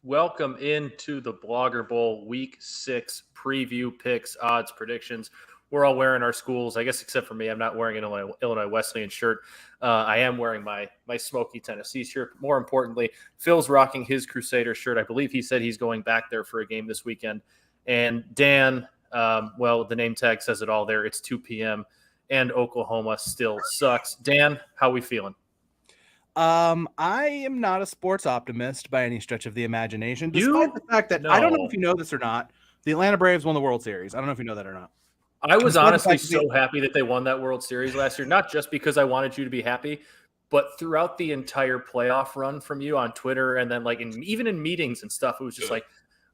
Welcome into the Blogger Bowl Week 6 preview, picks, odds, predictions. We're all wearing our schools, I guess, except for me. I'm not wearing an Illinois Wesleyan shirt. I am wearing my Smoky Tennessee shirt. More importantly, Phil's rocking his Crusader shirt. I believe he said he's going back there for a game this weekend. And Dan, the name tag says it all there. It's 2 p.m. and Oklahoma still sucks. Dan, how we feeling? I am not a sports optimist by any stretch of the imagination, despite the fact that I don't know if you know this or not. The Atlanta Braves won the World Series. I don't know if you know that or not. I was honestly so happy that they won that World Series last year, not just because I wanted you to be happy, but throughout the entire playoff run from you on Twitter and then even in meetings and stuff, it was just like,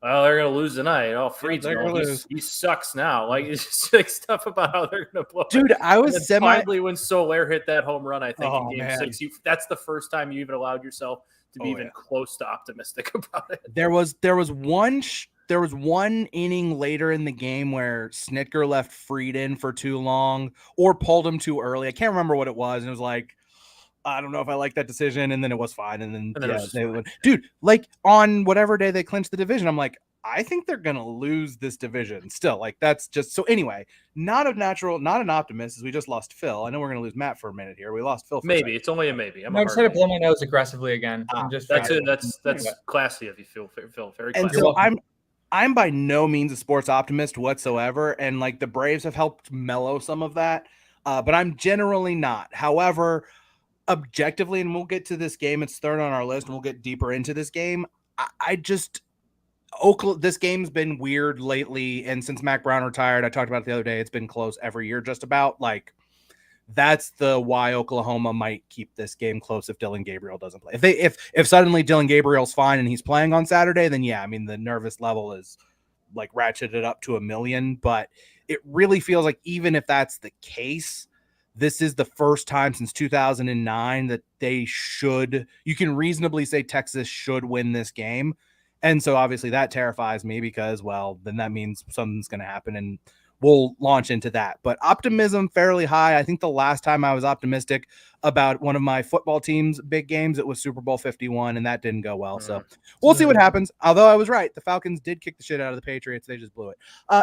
well, they're going to lose tonight. Oh, Fried's he sucks now. Like, it's just like stuff about how they're going to blow. Dude, I was finally when Soler hit that home run, I think in Game 6, that's the first time you even allowed yourself to be close to optimistic about it. There was one inning later in the game where Snitker left Fried in for too long or pulled him too early. I can't remember what it was, and it was like, I don't know if I like that decision, and then it was fine. And then dude, like on whatever day they clinched the division, I'm like, I think they're gonna lose this division still. Like that's just so. Anyway, not an optimist, as we just lost Phil. I know we're gonna lose Matt for a minute here. We lost Phil. Maybe it's only a maybe. I'm excited to blow my nose aggressively again. That's classy of you, Phil. Very classy. And so I'm by no means a sports optimist whatsoever, and like the Braves have helped mellow some of that, but I'm generally not. However, objectively, and we'll get to this game, it's third on our list, and we'll get deeper into this game. This game's been weird lately, and since Mac Brown retired, I talked about it the other day, it's been close every year just about. Like, that's the why Oklahoma might keep this game close if Dylan Gabriel doesn't play. If suddenly Dylan Gabriel's fine and he's playing on Saturday, then yeah, I mean, the nervous level is like ratcheted up to 1,000,000, but it really feels like even if that's the case, this is the first time since 2009 that you can reasonably say Texas should win this game. And so obviously that terrifies me because, well, then that means something's going to happen and we'll launch into that. But optimism fairly high. I think the last time I was optimistic about one of my football team's big games, it was Super Bowl 51, and that didn't go well. So we'll see what happens. Although I was right. The Falcons did kick the shit out of the Patriots. They just blew it.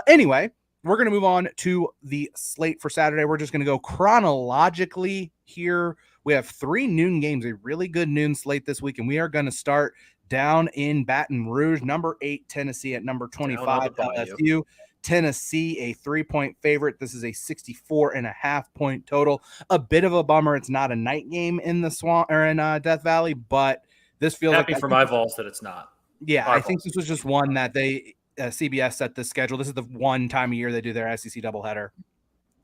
Anyway, we're going to move on to the slate for Saturday. We're just going to go chronologically here. We have 3 noon games, a really good noon slate this week, and we are going to start down in Baton Rouge. Number 8, Tennessee at number 25, LSU. Tennessee, a 3-point favorite. This is a 64.5-point total. A bit of a bummer. It's not a night game in the Swamp or in Death Valley, but this feels happy for my Vols that it's not. Yeah, I think this was just one that they CBS set the schedule. This is the one time a year they do their SEC doubleheader,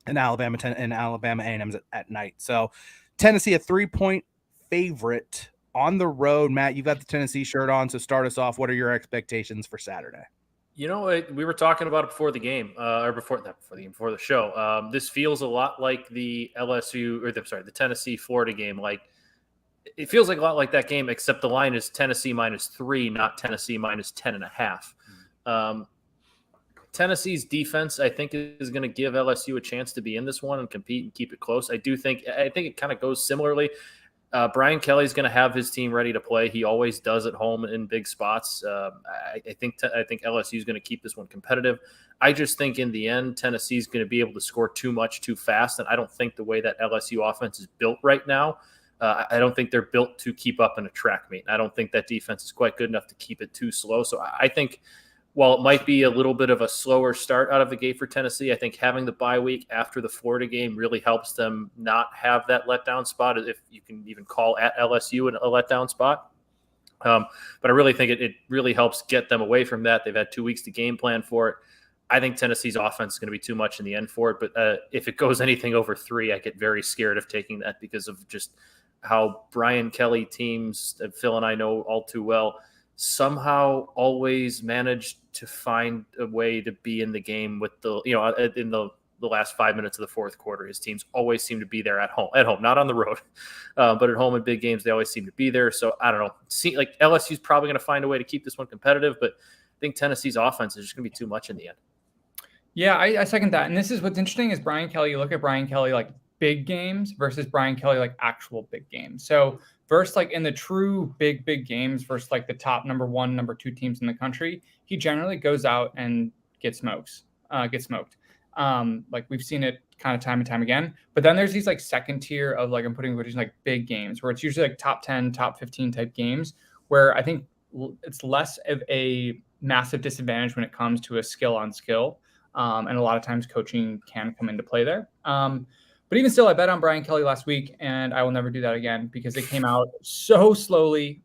and Alabama A&M's at night. So Tennessee, a 3-point favorite on the road. Matt, you've got the Tennessee shirt on, so start us off. What are your expectations for Saturday? You know, we were talking about it before the game, before the show. This feels a lot like the the Tennessee-Florida game. Like, it feels like a lot like that game, except the line is Tennessee -3, not Tennessee -10.5. Tennessee's defense, I think, is going to give LSU a chance to be in this one and compete and keep it close. I think it kind of goes similarly. Brian Kelly's going to have his team ready to play. He always does at home in big spots. I think LSU is going to keep this one competitive. I just think in the end, Tennessee's going to be able to score too much too fast, and I don't think the way that LSU offense is built right now, I don't think they're built to keep up in a track meet. I don't think that defense is quite good enough to keep it too slow. So I think while it might be a little bit of a slower start out of the gate for Tennessee, I think having the bye week after the Florida game really helps them not have that letdown spot, if you can even call at LSU a letdown spot. But I really think it really helps get them away from that. They've had 2 weeks to game plan for it. I think Tennessee's offense is going to be too much in the end for it. But if it goes anything over 3, I get very scared of taking that because of just how Brian Kelly teams, that Phil and I know all too well, somehow always managed to find a way to be in the game with in the last 5 minutes of the fourth quarter. His teams always seem to be there at home, not on the road, but at home in big games, they always seem to be there. So I don't know. Like LSU's probably going to find a way to keep this one competitive, but I think Tennessee's offense is just going to be too much in the end. Yeah, I second that. And this is what's interesting is Brian Kelly. You look at Brian Kelly like big games versus Brian Kelly like actual big games. So versus like in the true big games versus like the top number 1, number 2 teams in the country, he generally goes out and gets smoked. Like we've seen it kind of time and time again. But then there's these like second tier of like, I'm putting like big games where it's usually like top 10, top 15 type games where I think it's less of a massive disadvantage when it comes to a skill on skill. And a lot of times coaching can come into play there. But even still, I bet on Brian Kelly last week, and I will never do that again because they came out so slowly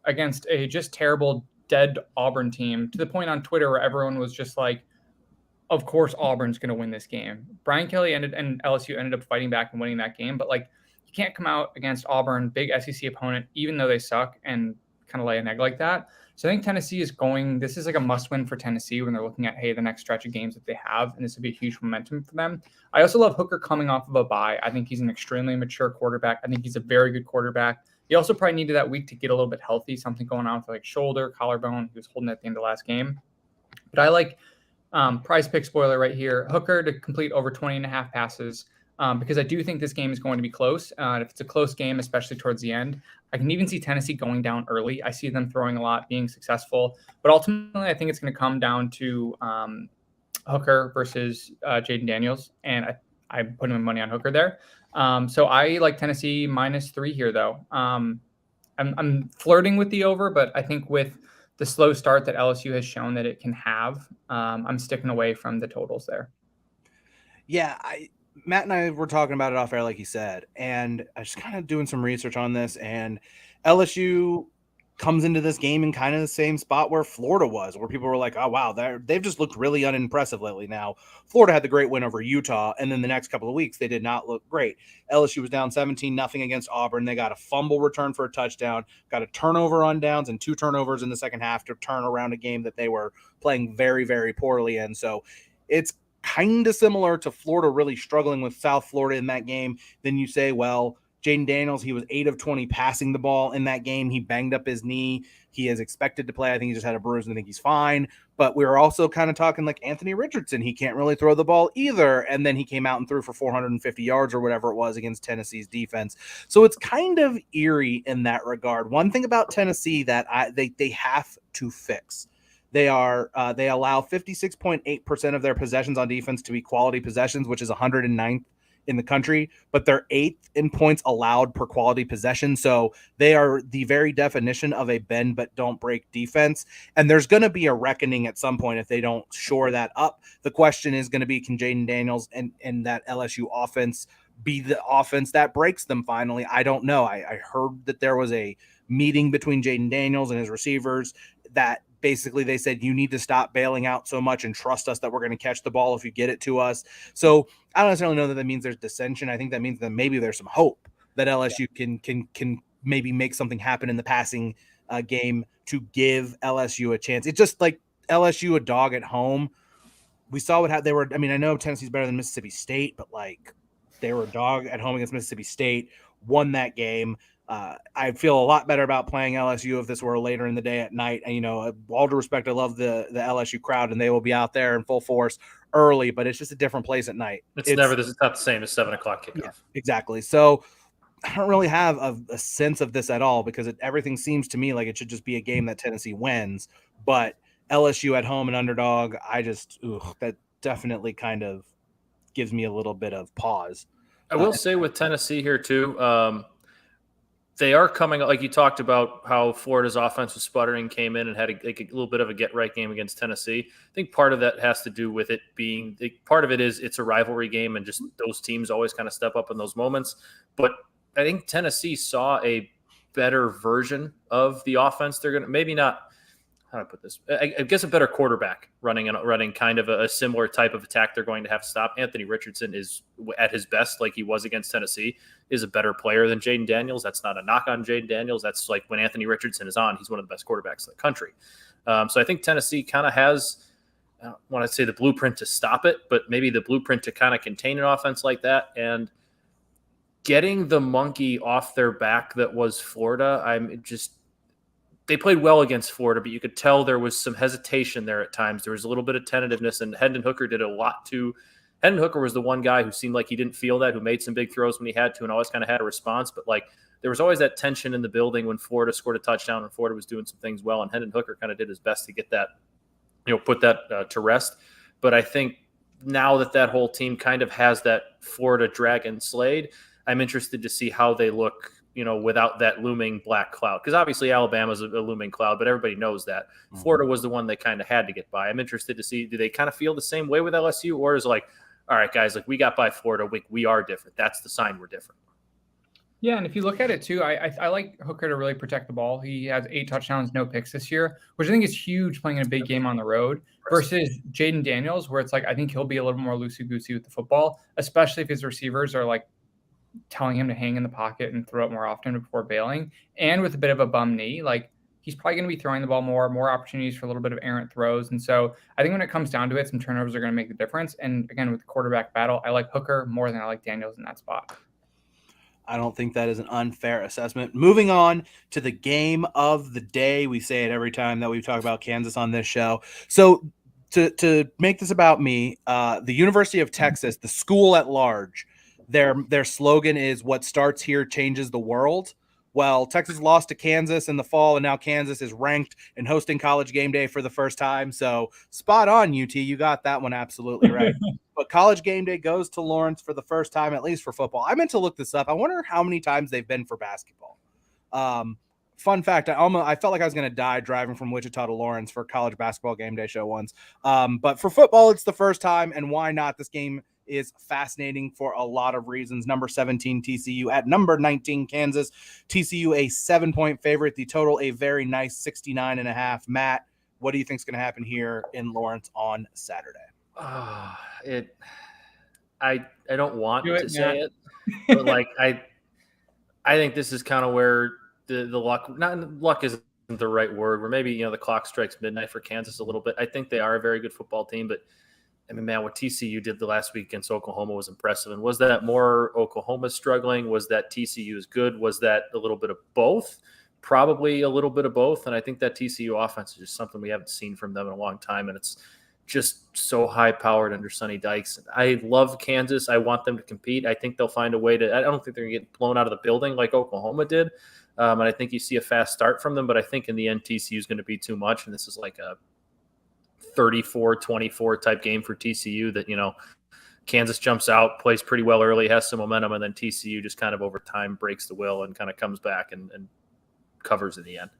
against a just terrible, dead Auburn team to the point on Twitter where everyone was just like, of course Auburn's going to win this game. Brian Kelly and LSU ended up fighting back and winning that game, but like you can't come out against Auburn, big SEC opponent, even though they suck, and kind of lay an egg like that. So I think Tennessee this is like a must win for Tennessee when they're looking at, hey, the next stretch of games that they have, and this would be a huge momentum for them. I also love Hooker coming off of a bye. I think he's an extremely mature quarterback. I think he's a very good quarterback. He also probably needed that week to get a little bit healthy, something going on with like shoulder, collarbone. He was holding it at the end of the last game. But I like prize pick spoiler right here, Hooker to complete over 20.5 passes. Because I do think this game is going to be close. If it's a close game, especially towards the end, I can even see Tennessee going down early. I see them throwing a lot, being successful. But ultimately, I think it's going to come down to Hooker versus Jaden Daniels. And I'm putting my money on Hooker there. So I like Tennessee -3 here, though. I'm flirting with the over, but I think with the slow start that LSU has shown that it can have, I'm sticking away from the totals there. Yeah, Matt and I were talking about it off air, like he said, and I was just kind of doing some research on this, and LSU comes into this game in kind of the same spot where Florida was, where people were like, oh, wow, they've just looked really unimpressive lately. Now, Florida had the great win over Utah, and then the next couple of weeks, they did not look great. LSU was down 17-0 against Auburn. They got a fumble return for a touchdown, got a turnover on downs, and 2 turnovers in the second half to turn around a game that they were playing very, very poorly in. So it's kind of similar to Florida really struggling with South Florida in that game. Then you say, well, Jaden Daniels, he was 8 of 20 passing the ball in that game. He banged up his knee. He is expected to play. I think he just had a bruise and I think he's fine. But we were also kind of talking like Anthony Richardson. He can't really throw the ball either. And then he came out and threw for 450 yards or whatever it was against Tennessee's defense. So it's kind of eerie in that regard. One thing about Tennessee that they have to fix. They allow 56.8% of their possessions on defense to be quality possessions, which is 109th in the country, but they're 8th in points allowed per quality possession. So they are the very definition of a bend but don't break defense. And there's going to be a reckoning at some point if they don't shore that up. The question is going to be, can Jaden Daniels and that LSU offense be the offense that breaks them finally? I don't know. I heard that there was a meeting between Jaden Daniels and his receivers that basically they said, you need to stop bailing out so much and trust us that we're going to catch the ball if you get it to us. So I don't necessarily know that means there's dissension. I think that means that maybe there's some hope that LSU can maybe make something happen in the passing game to give LSU a chance. It's just like LSU a dog at home. We saw what they were. I mean, I know Tennessee's better than Mississippi State, but like they were a dog at home against Mississippi State, won that game. I feel a lot better about playing LSU if this were later in the day at night. And, all due respect, I love the LSU crowd, and they will be out there in full force early, but it's just a different place at night. It's not the same as 7:00 kickoff. Yeah, exactly. So I don't really have a sense of this at all because everything seems to me like it should just be a game that Tennessee wins. But LSU at home and underdog, that definitely kind of gives me a little bit of pause. I will say with Tennessee here too, they are coming, like you talked about how Florida's offense was sputtering, came in and had a little bit of a get-right game against Tennessee. I think part of that has to do with it being – part of it is it's a rivalry game and just those teams always kind of step up in those moments. But I think Tennessee saw a better version of the offense. They're going to – maybe not – how do I put this? I guess a better quarterback running kind of a similar type of attack they're going to have to stop. Anthony Richardson is at his best, like he was against Tennessee, is a better player than Jaden Daniels. That's not a knock on Jaden Daniels. That's like when Anthony Richardson is on, he's one of the best quarterbacks in the country. So I think Tennessee kind of has, I don't want to say the blueprint to stop it, but maybe the blueprint to kind of contain an offense like that. And getting the monkey off their back that was Florida, they played well against Florida, but you could tell there was some hesitation there at times. There was a little bit of tentativeness, and Hendon Hooker did a lot to Hendon Hooker was the one guy who seemed like he didn't feel that, who made some big throws when he had to and always kind of had a response. But like there was always that tension in the building when Florida scored a touchdown and Florida was doing some things well. And Hendon Hooker kind of did his best to get that, put that to rest. But I think now that whole team kind of has that Florida dragon slayed, I'm interested to see how they look, without that looming black cloud. Because obviously Alabama's a looming cloud, but everybody knows that. Mm-hmm. Florida was the one they kind of had to get by. I'm interested to see, do they kind of feel the same way with LSU? Or is it like, all right, guys, like we got by Florida, we are different. That's the sign we're different. Yeah, and if you look at it too, I like Hooker to really protect the ball. He has 8 touchdowns, no picks this year, which I think is huge playing in a big game on the road versus Jaden Daniels, where it's like I think he'll be a little more loosey-goosey with the football, especially if his receivers are like telling him to hang in the pocket and throw it more often before bailing. And with a bit of a bum knee, like he's probably going to be throwing the ball more opportunities for a little bit of errant throws. And so I think when it comes down to it, some turnovers are going to make the difference. And again, with the quarterback battle, I like Hooker more than I like Daniels in that spot. I don't think that is an unfair assessment. Moving on to the game of the day. We say it every time that we talk about Kansas on this show. So to make this about me, the University of Texas, the school at large, their slogan is "What starts here changes the world." Well, Texas lost to Kansas in the fall, and now Kansas is ranked and hosting College Game Day for the first time. So spot on, UT. You got that one absolutely right. But College Game Day goes to Lawrence for the first time, at least for football. I meant to look this up. I wonder how many times they've been for basketball. Fun fact, I felt like I was going to die driving from Wichita to Lawrence for College Basketball Game Day show once. But for football, it's the first time, and why not? This game is fascinating for a lot of reasons. Number 17 TCU at number 19 Kansas. TCU a 7-point favorite. The total a very nice 69.5. Matt, what do you think is going to happen here in Lawrence on Saturday? I don't want to say it, but like I think this is kind of where the luck isn't the right word. Where maybe the clock strikes midnight for Kansas a little bit. I think they are a very good football team, but I mean, man, what TCU did the last week against Oklahoma was impressive. And was that more Oklahoma struggling? Was that TCU is good? Was that a little bit of both? Probably a little bit of both. And I think that TCU offense is just something we haven't seen from them in a long time. And it's just so high-powered under Sonny Dykes. I love Kansas. I want them to compete. I think they'll find a way to – I don't think they're going to get blown out of the building like Oklahoma did. And I think you see a fast start from them. But I think in the end, TCU is going to be too much. And this is like a 34-24 type game for TCU that, Kansas jumps out, plays pretty well early, has some momentum, and then TCU just kind of over time breaks the will and kind of comes back and covers in the end.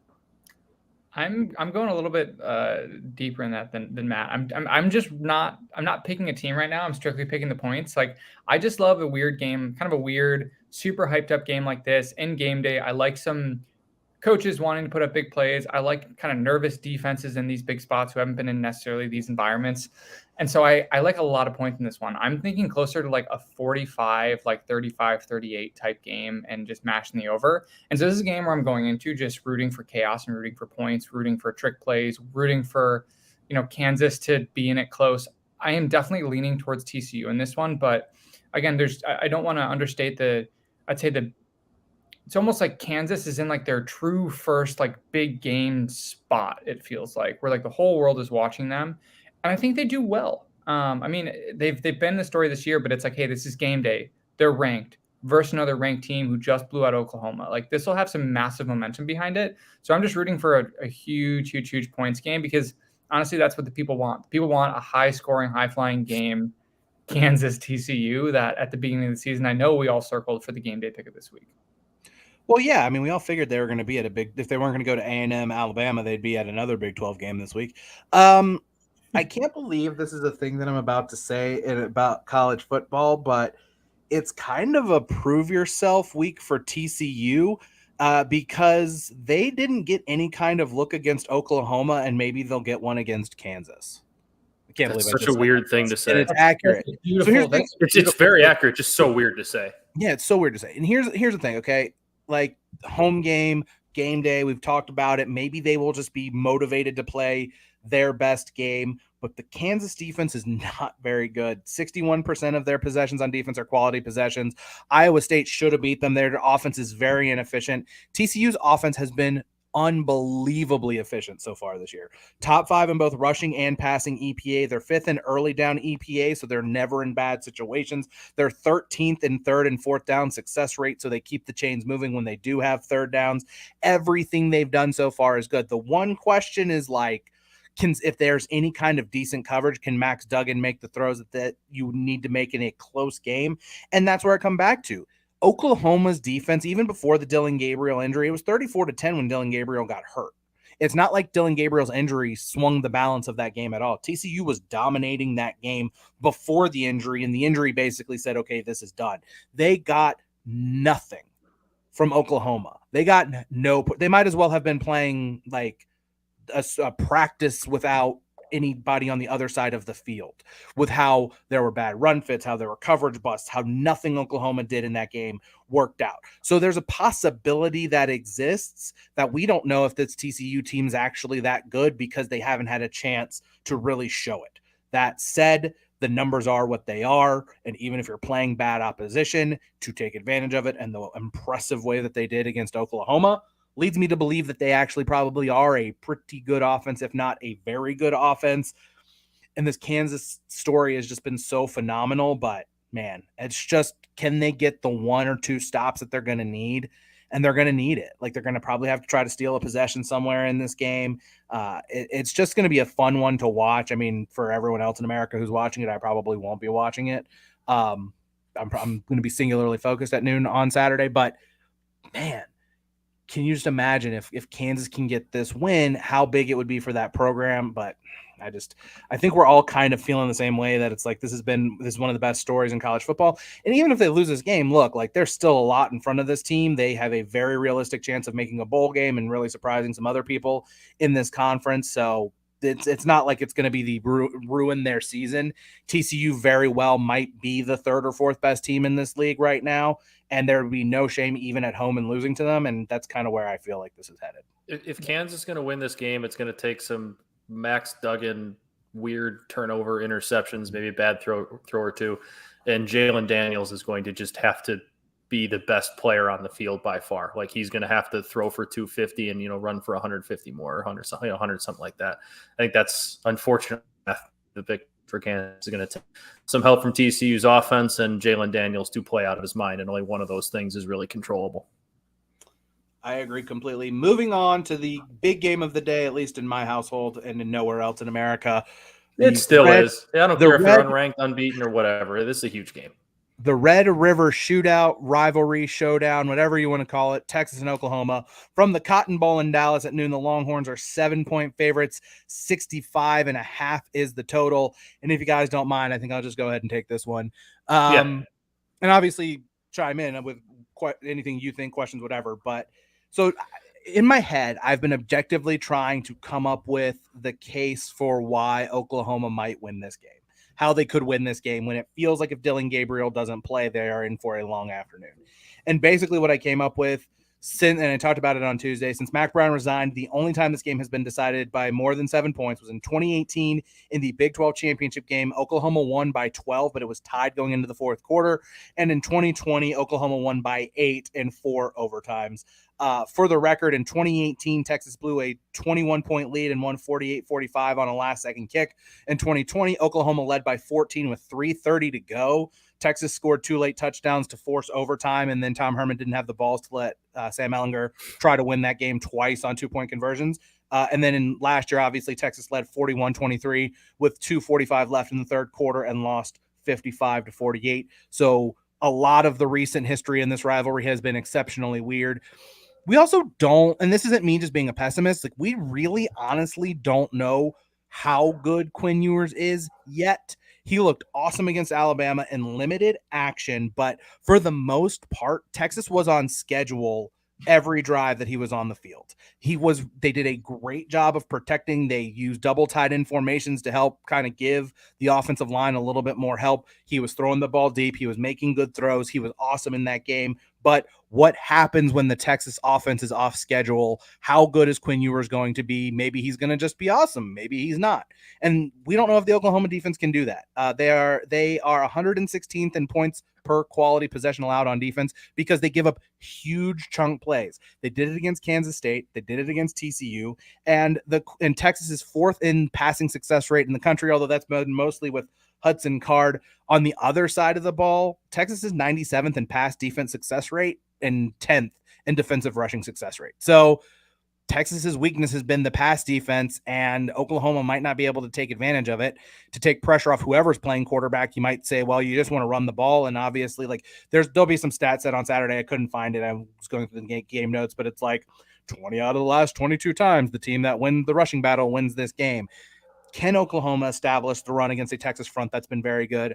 I'm going a little bit deeper in that than Matt. I'm not picking a team right now. I'm strictly picking the points. Like I just love a weird game, kind of a weird, super hyped up game like this in game day. I like some coaches wanting to put up big plays. I like kind of nervous defenses in these big spots who haven't been in necessarily these environments. And so I like a lot of points in this one. I'm thinking closer to like a 45, like 35-38 type game and just mashing the over. And so this is a game where I'm going into just rooting for chaos and rooting for points, rooting for trick plays, rooting for, Kansas to be in it close. I am definitely leaning towards TCU in this one. But again, I don't want to understate it's almost like Kansas is in like their true first like big game spot. It feels like where like the whole world is watching them. And I think they do well. I mean, they've been the story this year, but it's like, hey, this is game day. They're ranked versus another ranked team who just blew out Oklahoma. Like this will have some massive momentum behind it. So I'm just rooting for a huge points game because honestly, that's what the people want. People want a high scoring, high flying game, Kansas TCU that at the beginning of the season, I know we all circled for the game day ticket this week. Well, yeah, I mean, we all figured they were going to be at if they weren't going to go to A&M, Alabama, they'd be at another Big 12 game this week. I can't believe this is a thing that I'm about to say about college football, but it's kind of a prove yourself week for TCU because they didn't get any kind of look against Oklahoma, and maybe they'll get one against Kansas. I can't believe such a weird thing to say. And it's accurate. So here's the thing. It's very accurate, just so weird to say. Yeah, it's so weird to say. And here's the thing, okay? Like home game day, we've talked about it. Maybe they will just be motivated to play their best game, but the Kansas defense is not very good. 61% of their possessions on defense are quality possessions. Iowa State should have beat them. Their offense is very inefficient. TCU's offense has been unbelievably efficient so far this year. Top 5 in both rushing and passing EPA. They're 5th in early down EPA, so they're never in bad situations. They're 13th in 3rd and 4th down success rate, so they keep the chains moving when they do have 3rd downs. Everything they've done so far is good. The one question is like, if there's any kind of decent coverage, can Max Duggan make the throws that you need to make in a close game? And that's where I come back to. Oklahoma's defense, even before the Dillon Gabriel injury, it was 34-10 when Dillon Gabriel got hurt. It's not like Dillon Gabriel's injury swung the balance of that game at all. TCU was dominating that game before the injury, and the injury basically said, okay, this is done. They got nothing from Oklahoma. They got they might as well have been playing like a practice without anybody on the other side of the field, with how there were bad run fits, how there were coverage busts, how nothing Oklahoma did in that game worked out. So there's a possibility that exists that we don't know if this TCU team's actually that good because they haven't had a chance to really show it. That said, the numbers are what they are, and even if you're playing bad opposition, to take advantage of it, and the impressive way that they did against Oklahoma leads me to believe that they actually probably are a pretty good offense, if not a very good offense. And this Kansas story has just been so phenomenal, but man, it's just, can they get the 1 or 2 stops that they're going to need? And they're going to need it. Like, they're going to probably have to try to steal a possession somewhere in this game. It's just going to be a fun one to watch. I mean, for everyone else in America who's watching it, I probably won't be watching it. I'm going to be singularly focused at noon on Saturday, but man, can you just imagine if Kansas can get this win, how big it would be for that program? But I think we're all kind of feeling the same way, that it's like, this is one of the best stories in college football. And even if they lose this game, look, like, there's still a lot in front of this team. They have a very realistic chance of making a bowl game and really surprising some other people in this conference. So it's not like it's going to be the ruin their season. TCU very well might be the 3rd or 4th best team in this league right now, and there would be no shame even at home in losing to them, and that's kind of where I feel like this is headed. If Kansas is going to win this game, it's going to take some Max Duggan weird turnover interceptions, maybe a bad throw or two, and Jalen Daniels is going to just have to be the best player on the field by far. Like, he's going to have to throw for 250 and, run for 150 more, or 100 something, 100 something like that. I think that's unfortunate. The pick for Kansas is going to take some help from TCU's offense and Jalen Daniels to play out of his mind, and only one of those things is really controllable. I agree completely. Moving on to the big game of the day, at least in my household and in nowhere else in America. It still is. I don't care if you're unranked, unbeaten, or whatever. This is a huge game. The Red River Shootout, rivalry, showdown, whatever you want to call it, Texas and Oklahoma. From the Cotton Bowl in Dallas at noon, the Longhorns are 7-point favorites. 65.5 is the total. And if you guys don't mind, I think I'll just go ahead and take this one. And obviously chime in with anything you think, questions, whatever. But so in my head, I've been objectively trying to come up with the case for why Oklahoma might win this game. How they could win this game when it feels like if Dillon Gabriel doesn't play, they are in for a long afternoon. And basically what I came up with, and I talked about it on Tuesday, since Mac Brown resigned, the only time this game has been decided by more than 7 points was in 2018 in the Big 12 championship game. Oklahoma won by 12, but it was tied going into the 4th quarter. And in 2020, Oklahoma won by 8 in 4 overtimes. For the record, in 2018, Texas blew a 21-point lead and won 48-45 on a last-second kick. In 2020, Oklahoma led by 14 with 3:30 to go. Texas scored 2 late touchdowns to force overtime, and then Tom Herman didn't have the balls to let Sam Ehlinger try to win that game twice on 2-point conversions. And then in last year, obviously, Texas led 41-23 with 2:45 left in the 3rd quarter and lost 55-48. So a lot of the recent history in this rivalry has been exceptionally weird. We also don't, and this isn't me just being a pessimist, like, we really honestly don't know how good Quinn Ewers is yet. He looked awesome against Alabama in limited action, but for the most part, Texas was on schedule every drive that he was on the field. They did a great job of protecting. They used double tight end formations to help kind of give the offensive line a little bit more help. He was throwing the ball deep. He was making good throws. He was awesome in that game. But what happens when the Texas offense is off schedule? How good is Quinn Ewers going to be? Maybe he's going to just be awesome. Maybe he's not. And we don't know if the Oklahoma defense can do that. They are 116th in points per quality possession allowed on defense because they give up huge chunk plays. They did it against Kansas State. They did it against TCU. And Texas is fourth in passing success rate in the country, although that's mostly with Hudson Card. On the other side of the ball, Texas is 97th in pass defense success rate and 10th in defensive rushing success rate. So Texas's weakness has been the pass defense, and Oklahoma might not be able to take advantage of it to take pressure off whoever's playing quarterback. You might say, well, you just want to run the ball. And obviously, like there'll be some stats set on Saturday. I couldn't find it. I was going through the game notes, but it's like 20 out of the last 22 times the team that wins the rushing battle wins this game. Can Oklahoma establish the run against a Texas front that's been very good?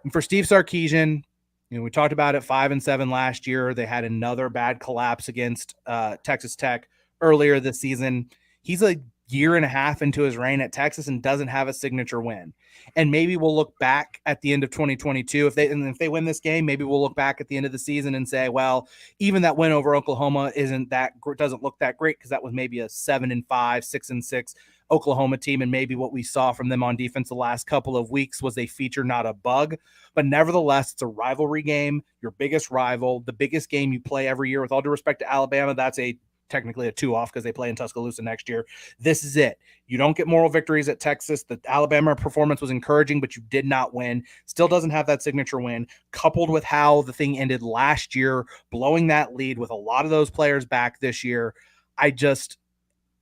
And for Steve Sarkisian, we talked about it 5-7 last year. They had another bad collapse against Texas Tech earlier this season. He's a year and a half into his reign at Texas and doesn't have a signature win. And maybe we'll look back at the end of 2022. If they win this game, maybe we'll look back at the end of the season and say, well, even that win over Oklahoma doesn't look that great because that was maybe a 7-5, 6-6 Oklahoma team. And maybe what we saw from them on defense the last couple of weeks was a feature, not a bug. But nevertheless, it's a rivalry game, your biggest rival, the biggest game you play every year. With all due respect to Alabama, that's technically a 2-off because they play in Tuscaloosa next year. This is it. You don't get moral victories at Texas. The Alabama performance was encouraging, but you did not win. Still doesn't have that signature win, coupled with how the thing ended last year, blowing that lead with a lot of those players back this year.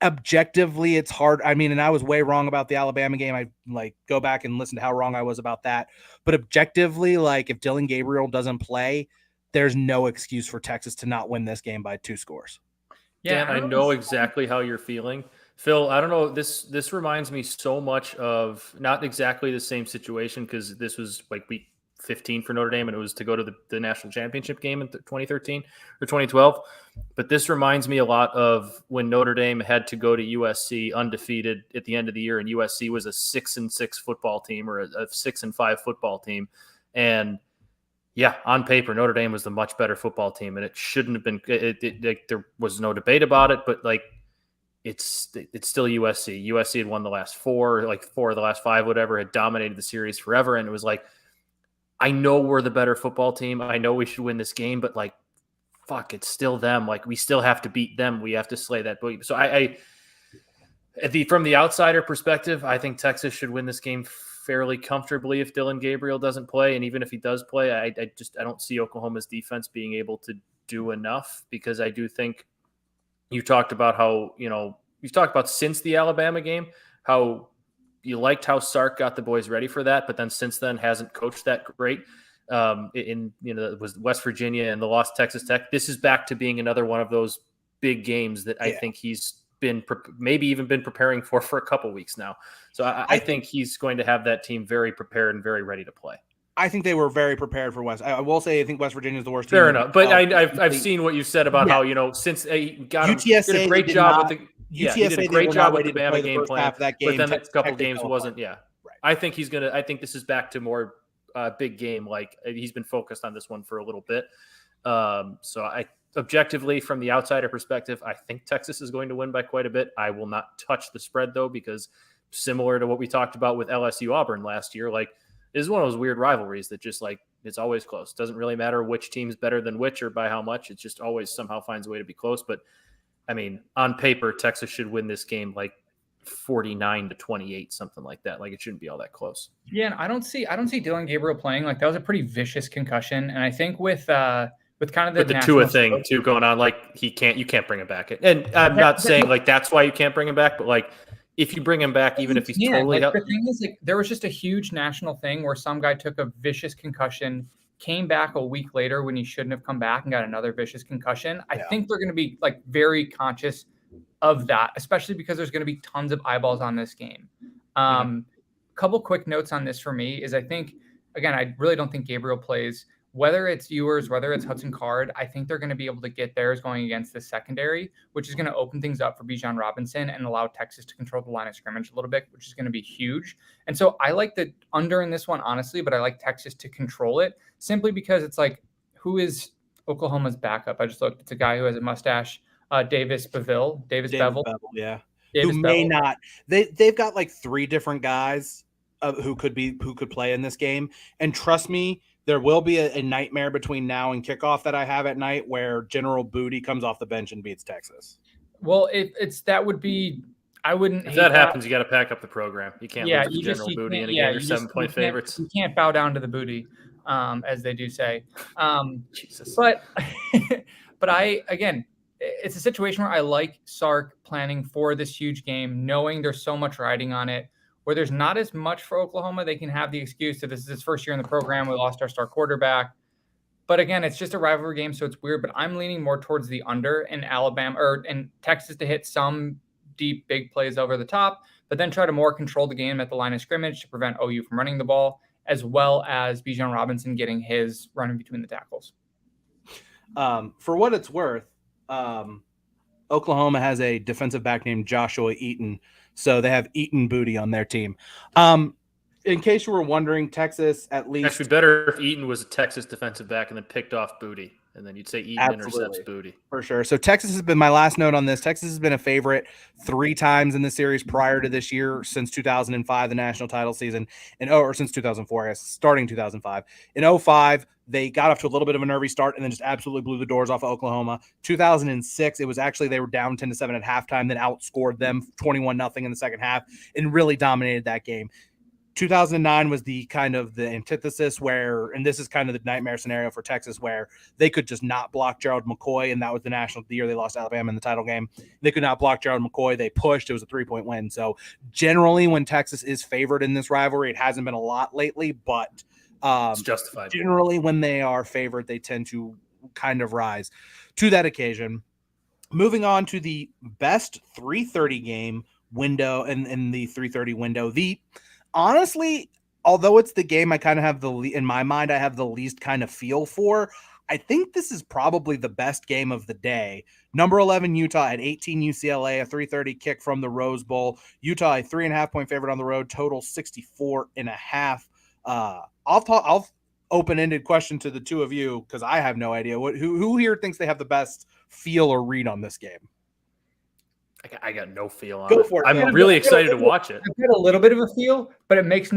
Objectively, it's hard. I mean, and I was way wrong about the Alabama game. I go back and listen to how wrong I was about that. But objectively, if Dillon Gabriel doesn't play, there's no excuse for Texas to not win this game by 2 scores. Yeah, I know exactly how you're feeling. Phil, I don't know. This reminds me so much of not exactly the same situation because this was like week 15 for Notre Dame and it was to go to the national championship game in 2013 or 2012. But this reminds me a lot of when Notre Dame had to go to USC undefeated at the end of the year and USC was a 6-6 football team or a 6-5 football team. And yeah, on paper, Notre Dame was the much better football team, and it shouldn't have been. There was no debate about it, but it's still USC. USC had won the last 4 of the last 5, whatever, had dominated the series forever, and it was I know we're the better football team. I know we should win this game, but fuck, it's still them. We still have to beat them. We have to slay that belief. So from the outsider perspective, I think Texas should win this game fairly comfortably if Dillon Gabriel doesn't play. And even if he does play, I don't see Oklahoma's defense being able to do enough because I do think you talked about how, you've talked about since the Alabama game, how you liked how Sark got the boys ready for that, but then since then hasn't coached that great. It was West Virginia and the loss to Texas Tech. This is back to being another one of those big games that I think he's been maybe even been preparing for a couple weeks now. So I think he's going to have that team very prepared and very ready to play. I think they were very prepared for West. I will say I think West Virginia is the worst team. Fair enough, but I've seen what you said about how since he got UTSA did a great job with the UTSA he did a great job with the Bama game plan, that game, but then a couple games wasn't. Yeah, right. I think this is back to more big game. He's been focused on this one for a little bit. Objectively, from the outsider perspective, I think Texas is going to win by quite a bit. I will not touch the spread, though, because similar to what we talked about with LSU Auburn last year, this is one of those weird rivalries that just it's always close. It doesn't really matter which team's better than which or by how much. It just always somehow finds a way to be close. But, I mean, on paper, Texas should win this game 49-28, something like that. It shouldn't be all that close. Yeah, and I don't see Dillon Gabriel playing. That was a pretty vicious concussion. And I think with kind of the Tua thing too going on, you can't bring him back. And I'm not saying that's why you can't bring him back, but if you bring him back, even if he's totally the thing is there was just a huge national thing where some guy took a vicious concussion, came back a week later when he shouldn't have come back and got another vicious concussion. I think they're going to be very conscious of that, especially because there's going to be tons of eyeballs on this game. Couple quick notes on this for me is I think, again, I really don't think Gabriel plays. Whether it's Ewers, whether it's Hudson Card, I think they're going to be able to get theirs going against the secondary, which is going to open things up for Bijan Robinson and allow Texas to control the line of scrimmage a little bit, which is going to be huge. And so I like the under in this one, honestly, but I like Texas to control it simply because it's who is Oklahoma's backup? I just looked. It's a guy who has a mustache, Davis Bevel. Yeah. Davis who Bevel. May not. They've got 3 different guys who could play in this game. And trust me, There will be a nightmare between now and kickoff that I have at night where General Booty comes off the bench and beats Texas. Well, that would be. I wouldn't. If hate that happens, you got to pack up the program. You can't lose to General Booty in a game. You're 7-point favorites. You can't bow down to the booty, as they do say. Jesus. But again, it's a situation where I like Sark planning for this huge game, knowing there's so much riding on it, where there's not as much for Oklahoma. They can have the excuse that this is his first year in the program. We lost our star quarterback. But again, it's just a rivalry game, so it's weird. But I'm leaning more towards the under in Alabama or in Texas to hit some deep, big plays over the top, but then try to more control the game at the line of scrimmage to prevent OU from running the ball, as well as Bijan Robinson getting his running between the tackles. For what it's worth, Oklahoma has a defensive back named Joshua Eaton, so they have Eaton Booty on their team. In case you were wondering, Texas at least actually better if Eaton was a Texas defensive back and then picked off Booty, and then you'd say Eaton intercepts Booty for sure. So Texas has been my last note on this. Texas has been a favorite 3 times in the series prior to this year since 2005, the national title season, or since 2004, I guess, starting 2005. In 2005, they got off to a little bit of a nervy start and then just absolutely blew the doors off of Oklahoma. 2006, it was actually they were down 10-7 at halftime, then outscored them 21-0 in the second half and really dominated that game. 2009 was the kind of the antithesis where, and this is kind of the nightmare scenario for Texas, where they could just not block Gerald McCoy, and that was the year they lost Alabama in the title game. They could not block Gerald McCoy. They pushed. It was a 3-point win. So generally when Texas is favored in this rivalry, it hasn't been a lot lately, but it's justified. Generally when they are favored, they tend to kind of rise to that occasion. Moving on to the best 3:30 game window and in the 3:30 window, honestly, although it's the game I kind of have in my mind, I have the least kind of feel for. I think this is probably the best game of the day. Number 11, Utah at 18 UCLA, a 3:30 kick from the Rose Bowl. Utah, a 3.5-point favorite on the road, total 64.5. I'll open-ended question to the two of you because I have no idea who here thinks they have the best feel or read on this game. I got no feel on Go it. for it. I'm really excited to watch it. I've got a little bit of a feel, but it makes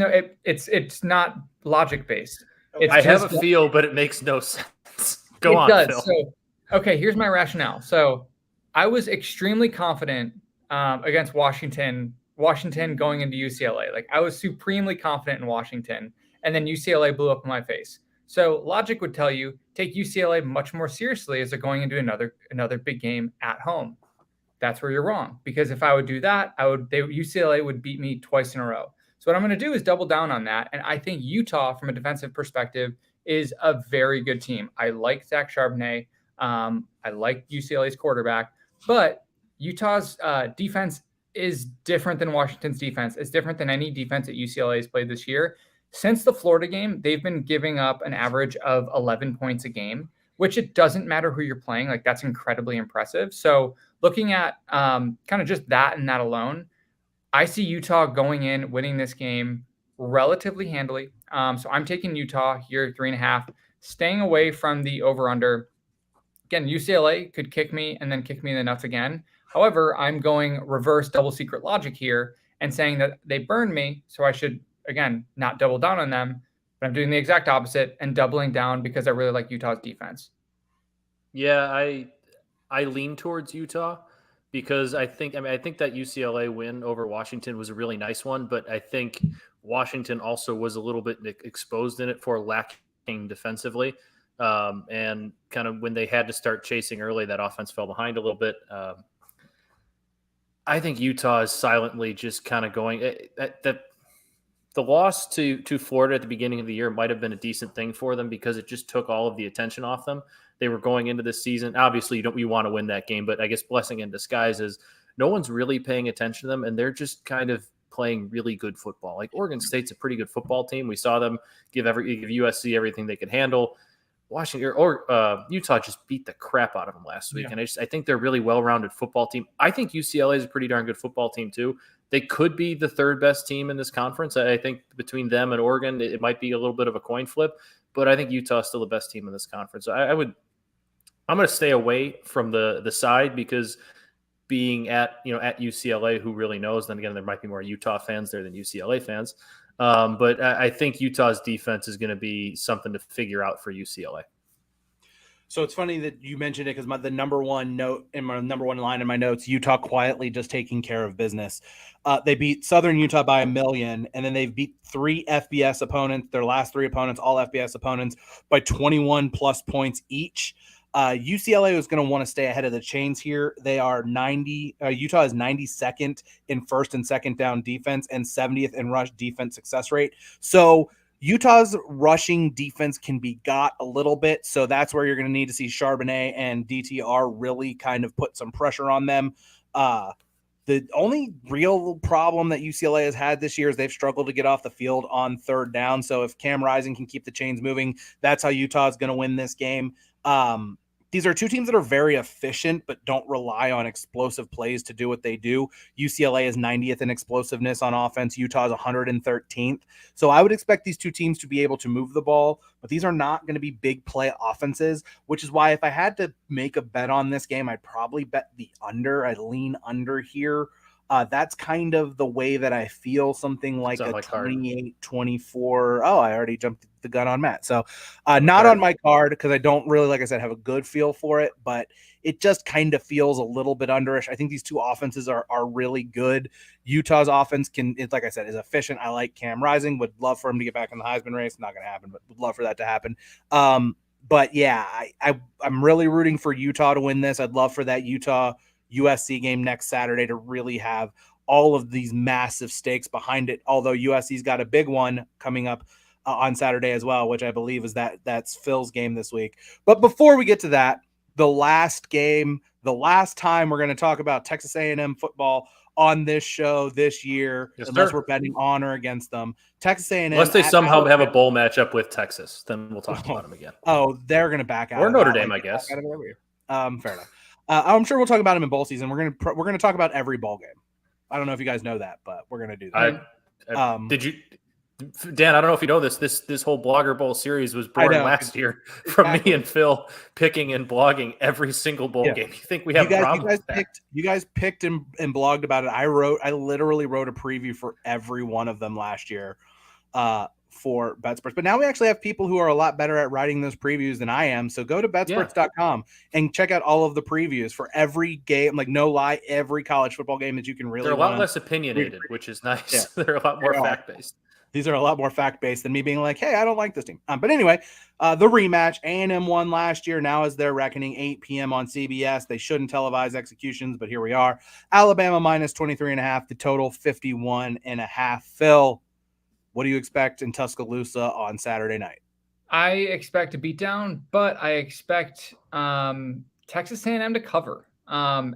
it's not logic based. I have a feel, but it makes no sense. Go on, Phil. So, okay, here's my rationale. So I was extremely confident against Washington going into UCLA. Like I was supremely confident in Washington, and then UCLA blew up in my face. So logic would tell you take UCLA much more seriously as they're going into another big game at home. That's where you're wrong, because if I would do that, UCLA would beat me twice in a row. So what I'm going to do is double down on that. And I think Utah, from a defensive perspective, is a very good team. I like Zach Charbonnet. I like UCLA's quarterback, but Utah's defense is different than Washington's defense. It's different than any defense that UCLA has played this year. Since the Florida game, they've been giving up an average of 11 points a game, which it doesn't matter who you're playing. Like that's incredibly impressive. So looking at kind of just that and that alone, I see Utah going in, winning this game relatively handily. So I'm taking Utah here, 3.5, staying away from the over-under. Again, UCLA could kick me and then kick me in the nuts again. However, I'm going reverse double secret logic here and saying that they burned me, so I should, again, not double down on them. But I'm doing the exact opposite and doubling down because I really like Utah's defense. Yeah, I lean towards Utah because I think that UCLA win over Washington was a really nice one, but I think Washington also was a little bit exposed in it for lacking defensively. And kind of when they had to start chasing early, that offense fell behind a little bit. I think Utah is silently just kind of going that the loss to Florida at the beginning of the year might have been a decent thing for them because it just took all of the attention off them. They were going into this season. Obviously, you want to win that game, but I guess blessing in disguise is no one's really paying attention to them, and they're just kind of playing really good football. Like Oregon State's a pretty good football team. We saw them give USC everything they could handle. Washington or Utah just beat the crap out of them last week, and I think they're a really well-rounded football team. I think UCLA is a pretty darn good football team too. They could be the third best team in this conference. I think between them and Oregon, it might be a little bit of a coin flip, but I think Utah is still the best team in this conference. I'm going to stay away from the side because being at UCLA, who really knows? Then again, there might be more Utah fans there than UCLA fans. But I think Utah's defense is going to be something to figure out for UCLA. So it's funny that you mentioned it because the number one note in my number one line in my notes, Utah quietly just taking care of business. They beat Southern Utah by 1 million, and then they've beat 3 FBS opponents, their last 3 opponents, all FBS opponents, by 21 plus points each. UCLA is going to want to stay ahead of the chains here. They are Utah is 92nd in first and second down defense and 70th in rush defense success rate. So Utah's rushing defense can be got a little bit. So that's where you're going to need to see Charbonnet and DTR really kind of put some pressure on them. The only real problem that UCLA has had this year is they've struggled to get off the field on third down. So if Cam Rising can keep the chains moving, that's how Utah is going to win this game. These are 2 teams that are very efficient, but don't rely on explosive plays to do what they do. UCLA is 90th in explosiveness on offense. Utah is 113th. So I would expect these 2 teams to be able to move the ball, but these are not going to be big play offenses, which is why if I had to make a bet on this game, I'd probably bet the under. I'd lean under here. That's kind of the way that I feel, something like a 28-24. Oh, I already jumped the gun on Matt. So not on my card because I don't really, like I said, have a good feel for it, but it just kind of feels a little bit underish. I think these 2 offenses are really good. Utah's offense like I said, is efficient. I like Cam Rising. Would love for him to get back in the Heisman race. Not going to happen, but would love for that to happen. But yeah, I'm really rooting for Utah to win this. I'd love for that Utah USC game next Saturday to really have all of these massive stakes behind it. Although USC's got a big one coming up on Saturday as well, which I believe is that's Phil's game this week. But before we get to that, the last game, the last time we're going to talk about Texas A&M football on this show this year, unless we're betting on or against them. Texas A&M, unless they somehow have a bowl matchup with Texas, then we'll talk about them again. Oh, they're going to back out. Or Notre Dame, I guess. Fair enough. I'm sure we'll talk about them in bowl season. We're gonna talk about every bowl game. I don't know if you guys know that, but we're gonna do that. Did you, Dan? I don't know if you know this. This whole Blogger Bowl series was born last year from me and Phil picking and blogging every single bowl game. You think we have a problem with that? You guys picked and blogged about it. I literally wrote a preview for every one of them last year. For BetSports, but now we actually have people who are a lot better at writing those previews than I am. So go to betsports.com and check out all of the previews for every game, like no lie, every college football game that you can really. They're a lot less opinionated, which is nice. Yeah. They're a lot more fact-based. These are a lot more fact-based than me being like, hey, I don't like this team. But anyway, the rematch, A&M won last year. Now is their reckoning, 8 p.m. on CBS. They shouldn't televise executions, but here we are. Alabama minus 23.5, the total 51.5. Phil, what do you expect in Tuscaloosa on Saturday night? I expect a beatdown, but I expect Texas A&M to cover. And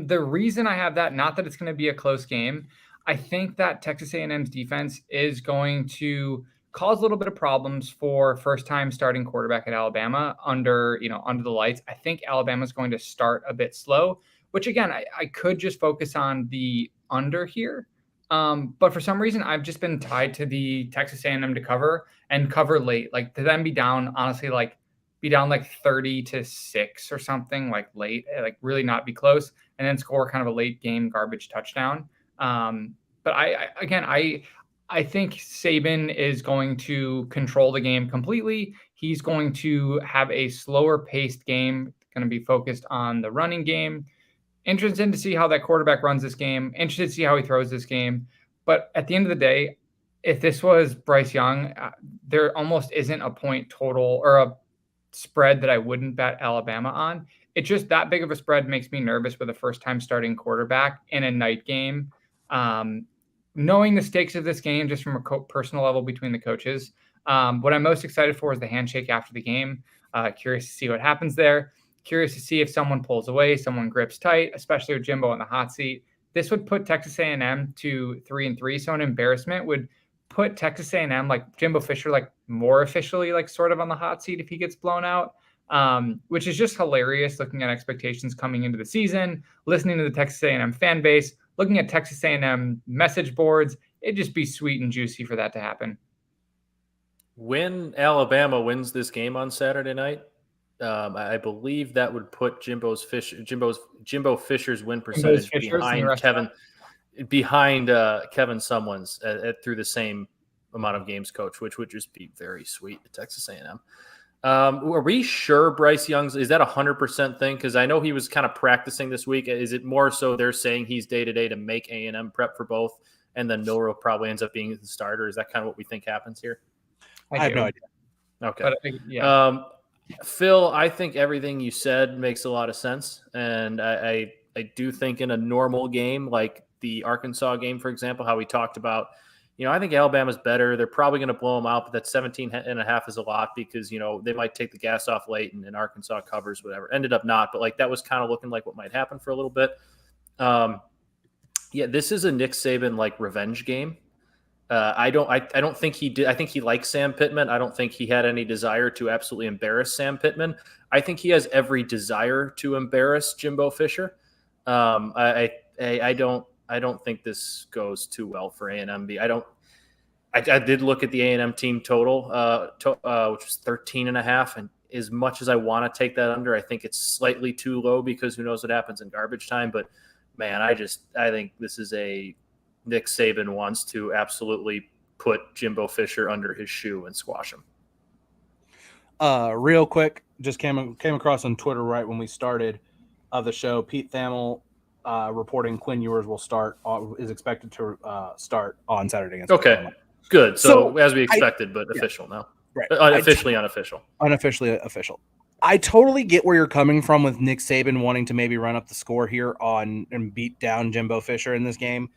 the reason I have that, not that it's going to be a close game, I think that Texas A&M's defense is going to cause a little bit of problems for first-time starting quarterback at Alabama under the lights. I think Alabama's going to start a bit slow, which again, I could just focus on the under here. But for some reason, I've just been tied to the Texas A&M to cover and cover late, like to then be down, honestly, like be down like 30-6 or something, like late, like really not be close, and then score kind of a late game garbage touchdown. But I think Saban is going to control the game completely. He's going to have a slower paced game, going to be focused on the running game. Interested to see how that quarterback runs this game. Interested to see how he throws this game. But at the end of the day, if this was Bryce Young, there almost isn't a point total or a spread that I wouldn't bet Alabama on. It's just that big of a spread makes me nervous with a first-time starting quarterback in a night game. Knowing the stakes of this game just from a personal level between the coaches, what I'm most excited for is the handshake after the game. Curious to see what happens there. Curious to see if someone pulls away, someone grips tight, especially with Jimbo in the hot seat. This would put Texas A&M to 3-3. So an embarrassment would put Texas A&M, like Jimbo Fisher, like more officially, like sort of on the hot seat if he gets blown out, which is just hilarious looking at expectations coming into the season, listening to the Texas A&M fan base, looking at Texas A&M message boards. It'd just be sweet and juicy for that to happen. When Alabama wins this game on Saturday night, I believe that would put Jimbo Fisher's win percentage behind Kevin. behind Kevin Sumlin's through the same amount of games coach, which would just be very sweet at Texas A&M. Are we sure Bryce Young's, is that 100% thing? Because I know he was kind of practicing this week. Is it more so they're saying he's day-to-day to make A&M prep for both, and then Milroe probably ends up being the starter? Is that kind of what we think happens here? I have no idea. Okay. But, yeah. Phil, I think everything you said makes a lot of sense. And I do think in a normal game, like the Arkansas game, for example, how we talked about, I think Alabama's better. They're probably going to blow them out, but that 17.5 is a lot because, they might take the gas off late and Arkansas covers whatever. Ended up not, but like that was kind of looking like what might happen for a little bit. This is a Nick Saban like revenge game. I don't think he did. I think he likes Sam Pittman. I don't think he had any desire to absolutely embarrass Sam Pittman. I think he has every desire to embarrass Jimbo Fisher. I don't think this goes too well for A&M. I did look at the A&M team total, which was 13.5. And as much as I want to take that under, I think it's slightly too low because who knows what happens in garbage time. But man, I think this is a Nick Saban wants to absolutely put Jimbo Fisher under his shoe and squash him. Real quick, just came across on Twitter right when we started the show. Pete Thamel reporting Quinn Ewers is expected to start on Saturday against Oklahoma. Good. So as we expected, but official now. Right. Unofficially unofficial. Unofficially official. I totally get where you're coming from with Nick Saban wanting to maybe run up the score here and beat down Jimbo Fisher in this game.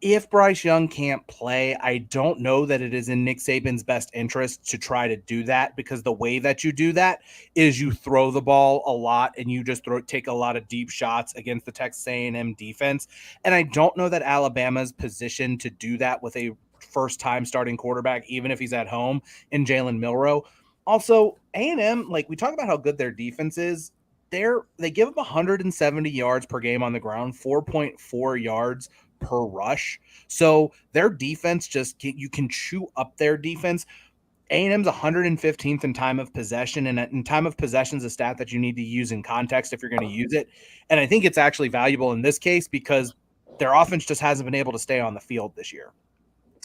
If Bryce Young can't play, I don't know that it is in Nick Saban's best interest to try to do that, because the way that you do that is you throw the ball a lot and you just take a lot of deep shots against the Texas A&M defense. And I don't know that Alabama's positioned to do that with a first-time starting quarterback, even if he's at home, in Jalen Milroe. Also, A&M, like we talk about how good their defense is, they give up 170 yards per game on the ground, 4.4 yards per rush. So their defense you can chew up their defense. A&M's 115th in time of possession, and in time of possession is a stat that you need to use in context if you're going to use it. And I think it's actually valuable in this case because their offense just hasn't been able to stay on the field this year.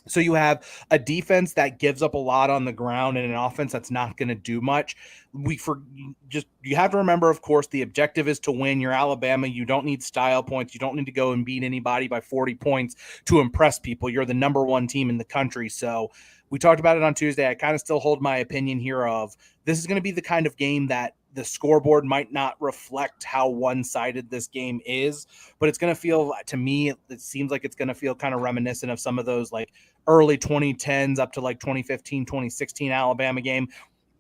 So you have a defense that gives up a lot on the ground and an offense that's not going to do much. You have to remember, of course, the objective is to win. You're Alabama. You don't need style points. You don't need to go and beat anybody by 40 points to impress people. You're the number one team in the country. So we talked about it on Tuesday. I kind of still hold my opinion here of this is going to be the kind of game that the scoreboard might not reflect how one-sided this game is, but it's going to feel, to me, it seems like it's going to feel kind of reminiscent of some of those like early 2010s up to like 2015, 2016 Alabama game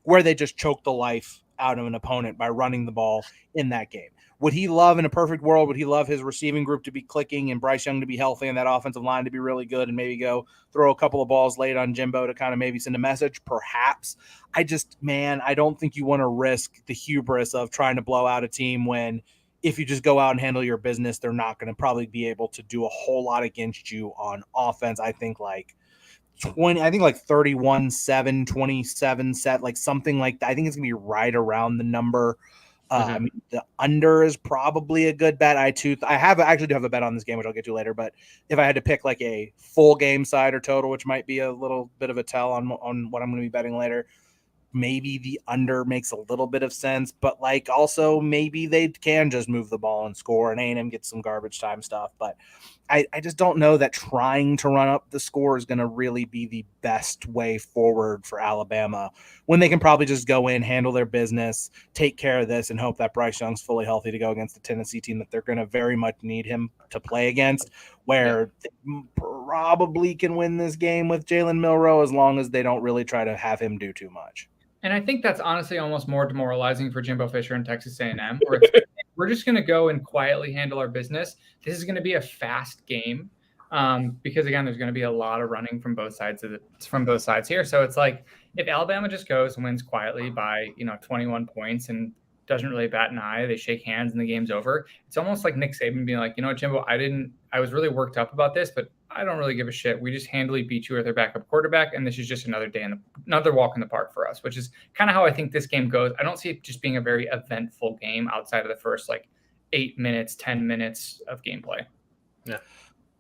where they just choked the life out of an opponent by running the ball in that game. Would he love, in a perfect world, would he love his receiving group to be clicking and Bryce Young to be healthy and that offensive line to be really good and maybe go throw a couple of balls late on Jimbo to kind of maybe send a message? Perhaps. I don't think you want to risk the hubris of trying to blow out a team when if you just go out and handle your business, they're not going to probably be able to do a whole lot against you on offense. I think like 31-7, 27 set, like something like that. I think it's going to be right around the number. I mean, the under is probably a good bet. I actually do have a bet on this game, which I'll get to later. But if I had to pick like a full game side or total, which might be a little bit of a tell on what I'm going to be betting later, maybe the under makes a little bit of sense. But like also maybe they can just move the ball and score, and A&M gets some garbage time stuff. But I just don't know that trying to run up the score is going to really be the best way forward for Alabama when they can probably just go in, handle their business, take care of this, and hope that Bryce Young's fully healthy to go against the Tennessee team that they're going to very much need him to play against, where they probably can win this game with Jalen Milroe as long as they don't really try to have him do too much. And I think that's honestly almost more demoralizing for Jimbo Fisher and Texas A&M. We're just going to go and quietly handle our business. This is going to be a fast game because, again, there's going to be a lot of running from both sides here. So it's like if Alabama just goes and wins quietly by 21 points and doesn't really bat an eye, they shake hands and the game's over. It's almost like Nick Saban being like, Jimbo, I was really worked up about this, but I don't really give a shit. We just handily beat you with our backup quarterback, and this is just another walk in the park for us, which is kind of how I think this game goes. I don't see it just being a very eventful game outside of the first 8 minutes, 10 minutes of gameplay. Yeah.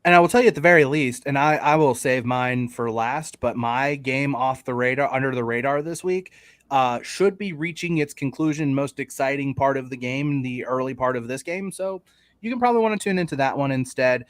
And I will tell you at the very least, and I will save mine for last, but my game off the radar, under the radar this week, should be reaching its conclusion, most exciting part of the game, the early part of this game. So you can probably want to tune into that one instead.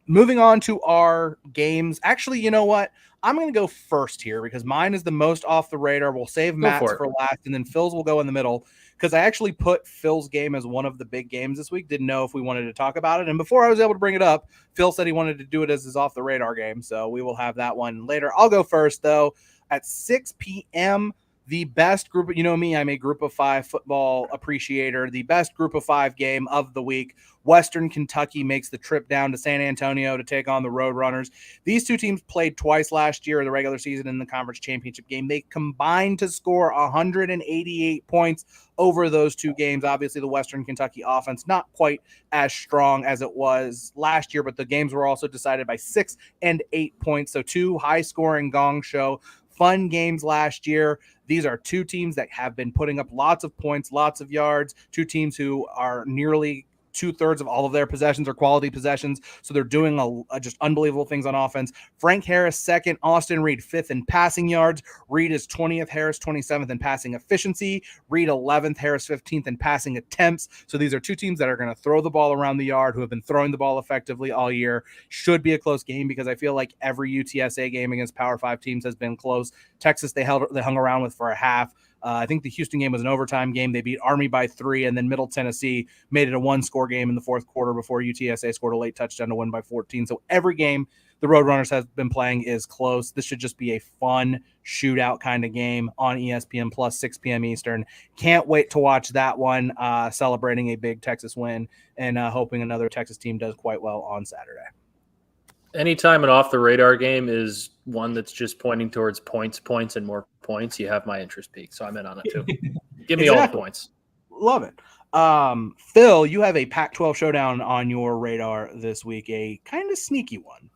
Moving on to our games. Actually, you know what? I'm going to go first here because mine is the most off the radar. We'll save Matt's for last, and then Phil's will go in the middle because I actually put Phil's game as one of the big games this week. Didn't know if we wanted to talk about it. And before I was able to bring it up, Phil said he wanted to do it as his off the radar game. So we will have that one later. I'll go first, though. At 6 p.m., the best group, you know me, I'm a group of 5 football appreciator. The best group of 5 game of the week. Western Kentucky makes the trip down to San Antonio to take on the Roadrunners. These two teams played twice last year in the regular season in the conference championship game. They combined to score 188 points over those two games. Obviously, the Western Kentucky offense not quite as strong as it was last year, but the games were also decided by 6 and 8 points. So 2 high-scoring gong show fun games last year. These are 2 teams that have been putting up lots of points, lots of yards, 2 teams who are nearly 2/3 of all of their possessions are quality possessions. So they're doing just unbelievable things on offense. Frank Harris, 2nd, Austin Reed, 5th in passing yards. Reed is 20th, Harris 27th in passing efficiency. Reed 11th, Harris 15th in passing attempts. So these are 2 teams that are going to throw the ball around the yard, who have been throwing the ball effectively all year. Should be a close game because I feel like every UTSA game against Power 5 teams has been close. Texas, they hung around with for a half. I think the Houston game was an overtime game. They beat Army by 3, and then Middle Tennessee made it a 1-score game in the fourth quarter before UTSA scored a late touchdown to win by 14. So every game the Roadrunners have been playing is close. This should just be a fun shootout kind of game on ESPN Plus, 6 p.m. Eastern. Can't wait to watch that one, celebrating a big Texas win and hoping another Texas team does quite well on Saturday. Anytime an off-the-radar game is one that's just pointing towards points, and more points, you have my interest peaked. So I'm in on it too. Give me all the points. Love it. Phil, you have a Pac-12 showdown on your radar this week, a kind of sneaky one.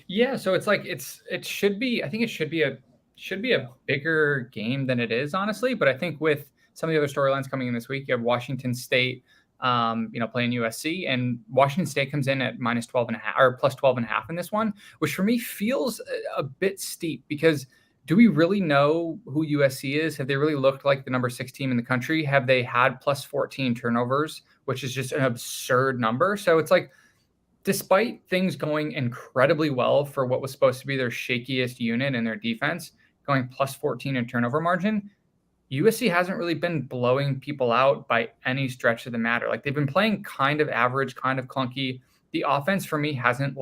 Yeah, so it's like it should be. I think it should be a bigger game than it is, honestly. But I think with some of the other storylines coming in this week, you have Washington State, playing USC, and Washington State comes in at -12.5 or +12.5 in this one, which for me feels a bit steep because do we really know who USC is? Have they really looked like the number 6 team in the country? Have they had +14 turnovers, which is just an absurd number? So it's like, despite things going incredibly well for what was supposed to be their shakiest unit in their defense, going +14 in turnover margin, USC hasn't really been blowing people out by any stretch of the matter. Like, they've been playing kind of average, kind of clunky. The offense for me hasn't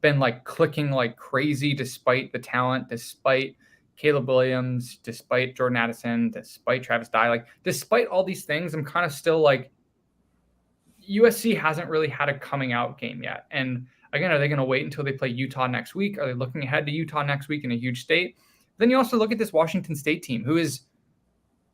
been clicking like crazy, despite the talent, despite Caleb Williams, despite Jordan Addison, despite Travis Dye. Despite all these things, I'm kind of still USC hasn't really had a coming out game yet. And again, are they going to wait until they play Utah next week? Are they looking ahead to Utah next week in a huge state? Then you also look at this Washington State team, who is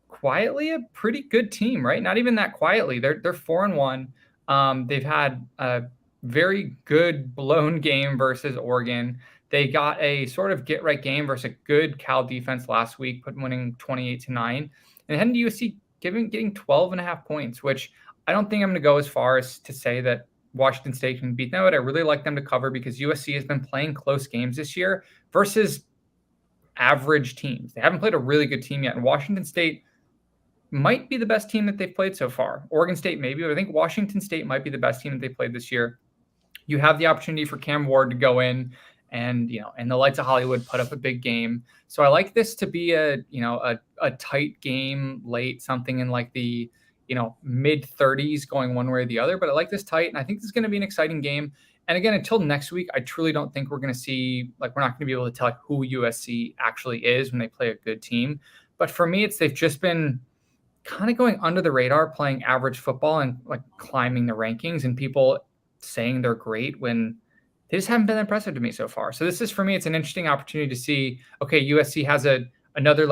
quietly a pretty good team, right? Not even that quietly. They're 4-1. They've had a very good blown game versus Oregon. They got a sort of get right game versus a good Cal defense last week, winning 28-9, and heading to USC getting 12.5 points, which I don't think I'm going to go as far as to say that Washington State can beat them, but I really like them to cover because USC has been playing close games this year versus average teams. They haven't played a really good team yet, and Washington State might be the best team that they've played so far. Oregon State maybe, but I think Washington State might be the best team that they played this year. You have the opportunity for Cam Ward to go in and, and the lights of Hollywood put up a big game. So I like this to be a tight game late, something in the mid 30s going one way or the other, but I like this tight. And I think this is going to be an exciting game. And again, until next week, I truly don't think we're going to see, we're not going to be able to tell who USC actually is when they play a good team. But for me, they've just been kind of going under the radar, playing average football and climbing the rankings, and people saying they're great when they just haven't been impressive to me so far. So this is, for me, it's an interesting opportunity to see, okay, USC has another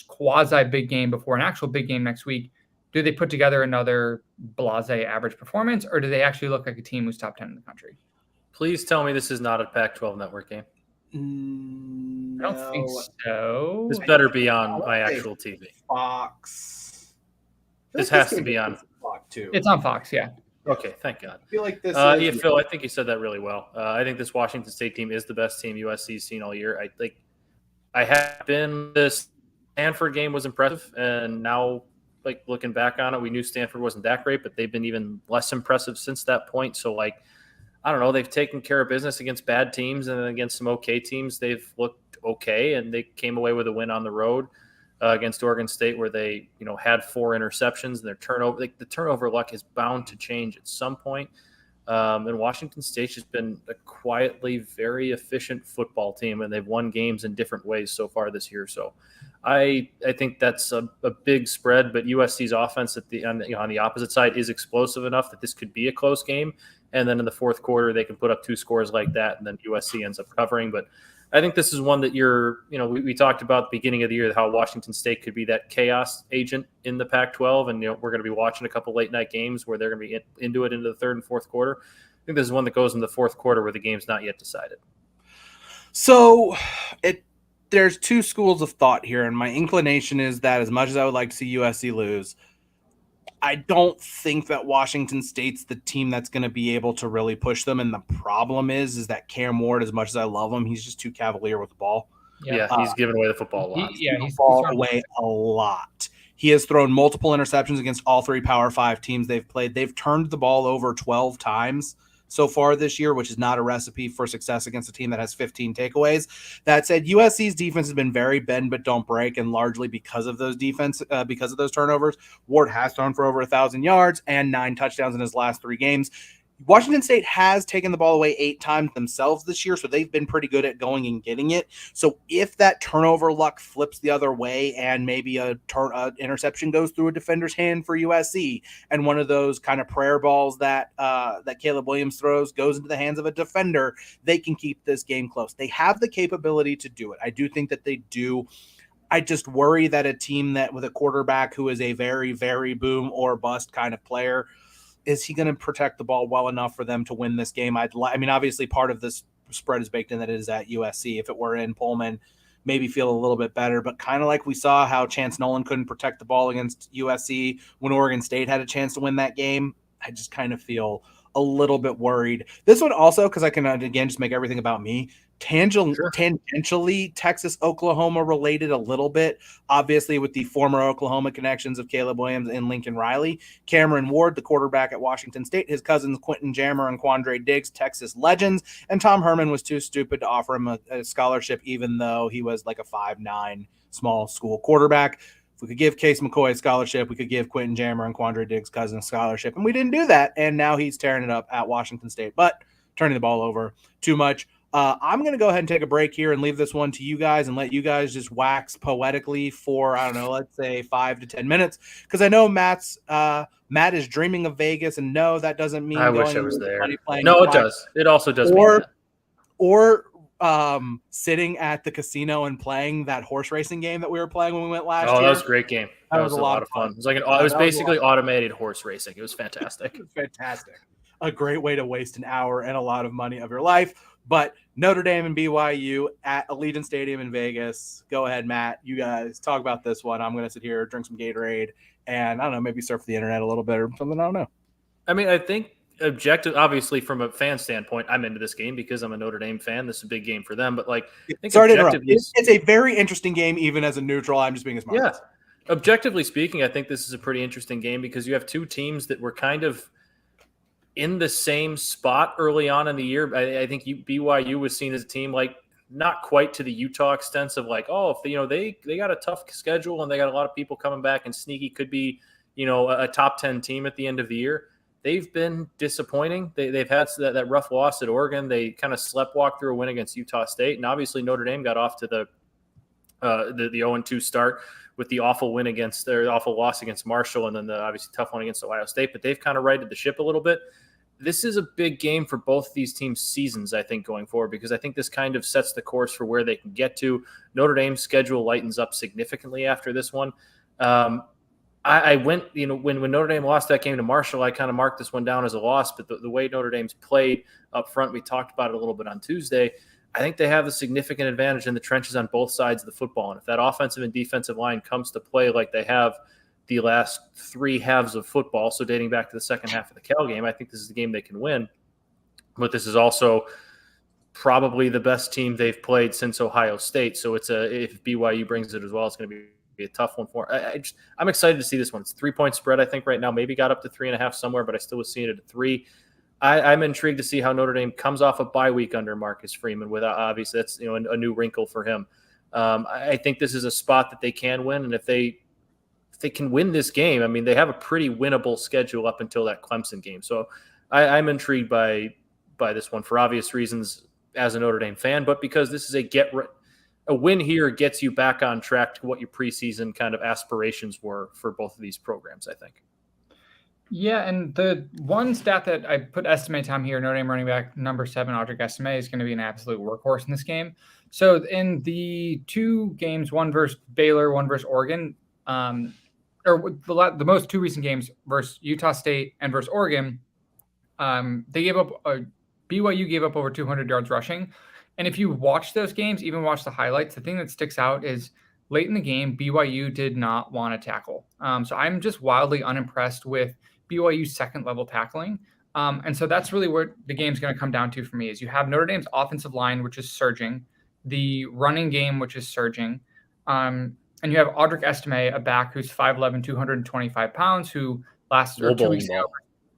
quasi big game before an actual big game next week. Do they put together another blasé average performance, or do they actually look like a team who's top 10 in the country? Please tell me this is not a Pac-12 network game. I don't think so. This better be on my actual TV. Fox. This has to be on Fox too. It's on Fox, yeah. Okay, thank God. I feel like this yeah, Phil, I think you said that really well. I think this Washington State team is the best team USC's seen all year. I have been this Stanford game was impressive, and now like looking back on it, we knew Stanford wasn't that great, but they've been even less impressive since that point. So like, I don't know, they've taken care of business against bad teams, and then against some okay teams, they've looked okay, and they came away with a win on the road against Oregon State, where they had 4 interceptions, and their turnover the turnover luck is bound to change at some point. And Washington State's just been a quietly very efficient football team, and they've won games in different ways so far this year. So I think that's a big spread, but USC's offense on the opposite side is explosive enough that this could be a close game. And then in the fourth quarter, they can put up 2 scores like that, and then USC ends up covering. But I think this is one that we talked about at the beginning of the year, how Washington State could be that chaos agent in the Pac-12. And, we're going to be watching a couple late night games where they're going to be into the third and fourth quarter. I think this is one that goes in the fourth quarter where the game's not yet decided. So there's 2 schools of thought here. And my inclination is that as much as I would like to see USC lose, I don't think that Washington State's the team that's going to be able to really push them. And the problem is that Cam Ward, as much as I love him, he's just too cavalier with the ball. Yeah, he's giving away the football a lot. He's ball away a lot. He has thrown multiple interceptions against all 3 Power 5 teams they've played. They've turned the ball over 12 times so far this year, which is not a recipe for success against a team that has 15 takeaways. That said, USC's defense has been very bend but don't break, and largely because of those because of those turnovers. Ward has thrown for over 1,000 yards and 9 touchdowns in his last 3 games. Washington State has taken the ball away 8 times themselves this year, so they've been pretty good at going and getting it. So if that turnover luck flips the other way and maybe a interception goes through a defender's hand for USC, and one of those kind of prayer balls that Caleb Williams throws goes into the hands of a defender, they can keep this game close. They have the capability to do it. I do think that they do. I just worry that a team that with a quarterback who is a very, very boom or bust kind of player, is he going to protect the ball well enough for them to win this game? I mean, obviously part of this spread is baked in that it is at USC. If it were in Pullman, maybe feel a little bit better, but kind of like we saw how Chance Nolan couldn't protect the ball against USC when Oregon State had a chance to win that game. I just kind of feel a little bit worried. This one also, because I can, again, just make everything about me, tangentially Texas-Oklahoma related a little bit, obviously with the former Oklahoma connections of Caleb Williams and Lincoln Riley. Cameron Ward, the quarterback at Washington State, his cousins Quentin Jammer and Quandre Diggs, Texas legends, and Tom Herman was too stupid to offer him a scholarship, even though he was like a 5'9" small school quarterback. If we could give Case McCoy a scholarship, we could give Quentin Jammer and Quandre Diggs' cousin a scholarship, and we didn't do that, and now he's tearing it up at Washington State, but turning the ball over too much. I'm going to go ahead and take a break here and leave this one to you guys and let you guys just wax poetically for, I don't know, let's say 5 to 10 minutes. Because I know Matt is dreaming of Vegas, and no, that doesn't mean I wish I was there. No, it does. It also does mean that. Or sitting at the casino and playing that horse racing game that we were playing when we went last year. Oh, that was a great game. That was a lot of fun. It was it was basically automated horse racing. It was fantastic. It was fantastic. A great way to waste an hour and a lot of money of your life. But Notre Dame and BYU at Allegiant Stadium in Vegas. Go ahead, Matt. You guys talk about this one. I'm going to sit here, drink some Gatorade, and I don't know, maybe surf the internet a little bit or something. I don't know. I mean, I think obviously from a fan standpoint, I'm into this game because I'm a Notre Dame fan. This is a big game for them. But I think sorry to interrupt. It's a very interesting game, even as a neutral. I'm just being as smart. Yeah. Objectively speaking, I think this is a pretty interesting game because you have 2 teams that were kind of in the same spot early on in the year. I think BYU was seen as a team not quite to the Utah extent of if they got a tough schedule and they got a lot of people coming back and sneaky could be a top 10 team at the end of the year. They've been disappointing. They've had that rough loss at Oregon. They kind of sleptwalked through a win against Utah State, and obviously Notre Dame got off to the 0-2 start with the awful loss against Marshall, and then the obviously tough one against Ohio State. But they've kind of righted the ship a little bit. This is a big game for both of these teams' seasons, I think, going forward, because I think this kind of sets the course for where they can get to. Notre Dame's schedule lightens up significantly after this one. I went, when Notre Dame lost that game to Marshall, I kind of marked this one down as a loss, but the way Notre Dame's played up front, we talked about it a little bit on Tuesday, I think they have a significant advantage in the trenches on both sides of the football. And if that offensive and defensive line comes to play like they have the last 3 halves of football, so dating back to the second half of the Cal game. I think this is the game they can win. But this is also probably the best team they've played since Ohio State. So if BYU brings it as well, it's going to be a tough one for them. I'm excited to see this one. It's a 3-point spread, I think, right now. Maybe got up to 3.5 somewhere, but I still was seeing it at 3. I'm intrigued to see how Notre Dame comes off a bye week under Marcus Freeman. Without obviously that's a new wrinkle for him. I think this is a spot that they can win, and if they can win this game, I mean, they have a pretty winnable schedule up until that Clemson game. So I'm intrigued by this one for obvious reasons as a Notre Dame fan, but because this is a win here gets you back on track to what your preseason kind of aspirations were for both of these programs, I think. Yeah, and the one stat that I put estimate time here, Notre Dame running back number 7, Audric Estime, is going to be an absolute workhorse in this game. So in the 2 games, one versus Baylor, one versus Oregon, or the most 2 recent games versus Utah State and versus Oregon, they gave up BYU gave up over 200 yards rushing. And if you watch those games, even watch the highlights, the thing that sticks out is late in the game, BYU did not want to tackle. So I'm just wildly unimpressed with BYU's second level tackling. And so that's really what the game's going to come down to for me is you have Notre Dame's offensive line, which is surging, the running game, which is surging. And you have Audric Estime, a back who's 5'11", 225 pounds, who last 2 weeks ago.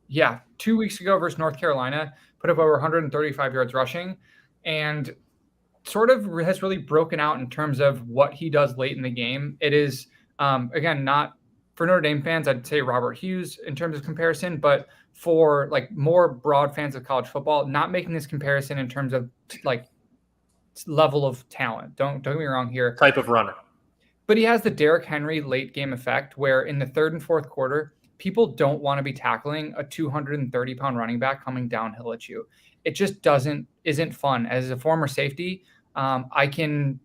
Yeah, 2 weeks ago versus North Carolina, put up over 135 yards rushing, and sort of has really broken out in terms of what he does late in the game. It is, again, not for Notre Dame fans, I'd say Robert Hughes in terms of comparison, but for like more broad fans of college football, not making this comparison in terms of like level of talent. Don't get me wrong here. Type of runner. But he has the Derrick Henry late game effect where in the 3rd and 4th quarter, people don't want to be tackling a 230-pound running back coming downhill at you. It just isn't fun. As a former safety, I can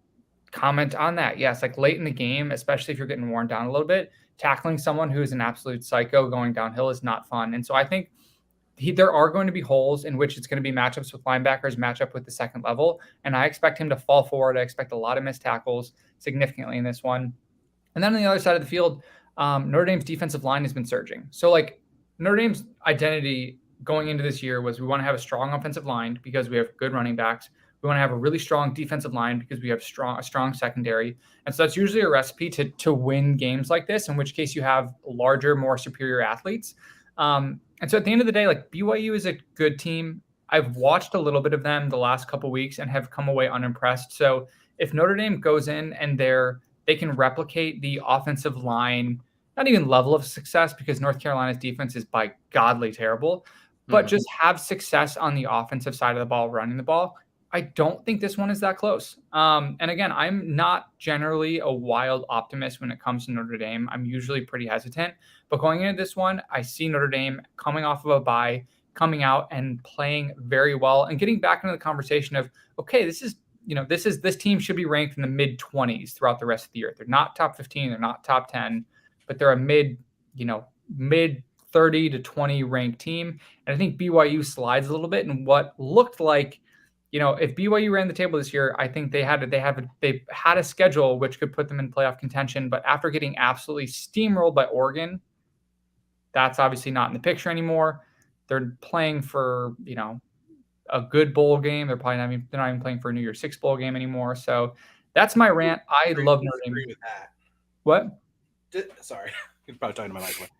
comment on that. Yes, like late in the game, especially if you're getting worn down a little bit, tackling someone who is an absolute psycho going downhill is not fun. And so I think there are going to be holes in which it's going to be matchups with linebackers, matchup with the second level. And I expect him to fall forward. I expect a lot of missed tackles significantly in this one. And then on the other side of the field, Notre Dame's defensive line has been surging. So like Notre Dame's identity going into this year was we want to have a strong offensive line because we have good running backs. We want to have a really strong defensive line because we have a strong secondary. And so that's usually a recipe to win games like this, in which case you have larger, more superior athletes. And so at the end of the day, like BYU is a good team. I've watched a little bit of them the last couple of weeks and have come away unimpressed. So if Notre Dame goes in and they can replicate the offensive line, not even level of success because North Carolina's defense is by godly terrible, but just have success on the offensive side of the ball, running the ball, I don't think this one is that close. And again, I'm not generally a wild optimist when it comes to Notre Dame. I'm usually pretty hesitant. But going into this one, I see Notre Dame coming off of a bye, coming out and playing very well and getting back into the conversation of, okay, this team should be ranked in the mid-20s throughout the rest of the year. They're not top 15, they're not top 10, but they're a mid 30 to 20 ranked team. And I think BYU slides a little bit in what looked like, if BYU ran the table this year, I think they had a schedule which could put them in playoff contention. But after getting absolutely steamrolled by Oregon, that's obviously not in the picture anymore. They're playing for, a good bowl game. They're not even playing for a New Year's Six bowl game anymore. So that's my rant. I love Notre Dame. With that. What? Sorry, you're probably talking to my mic.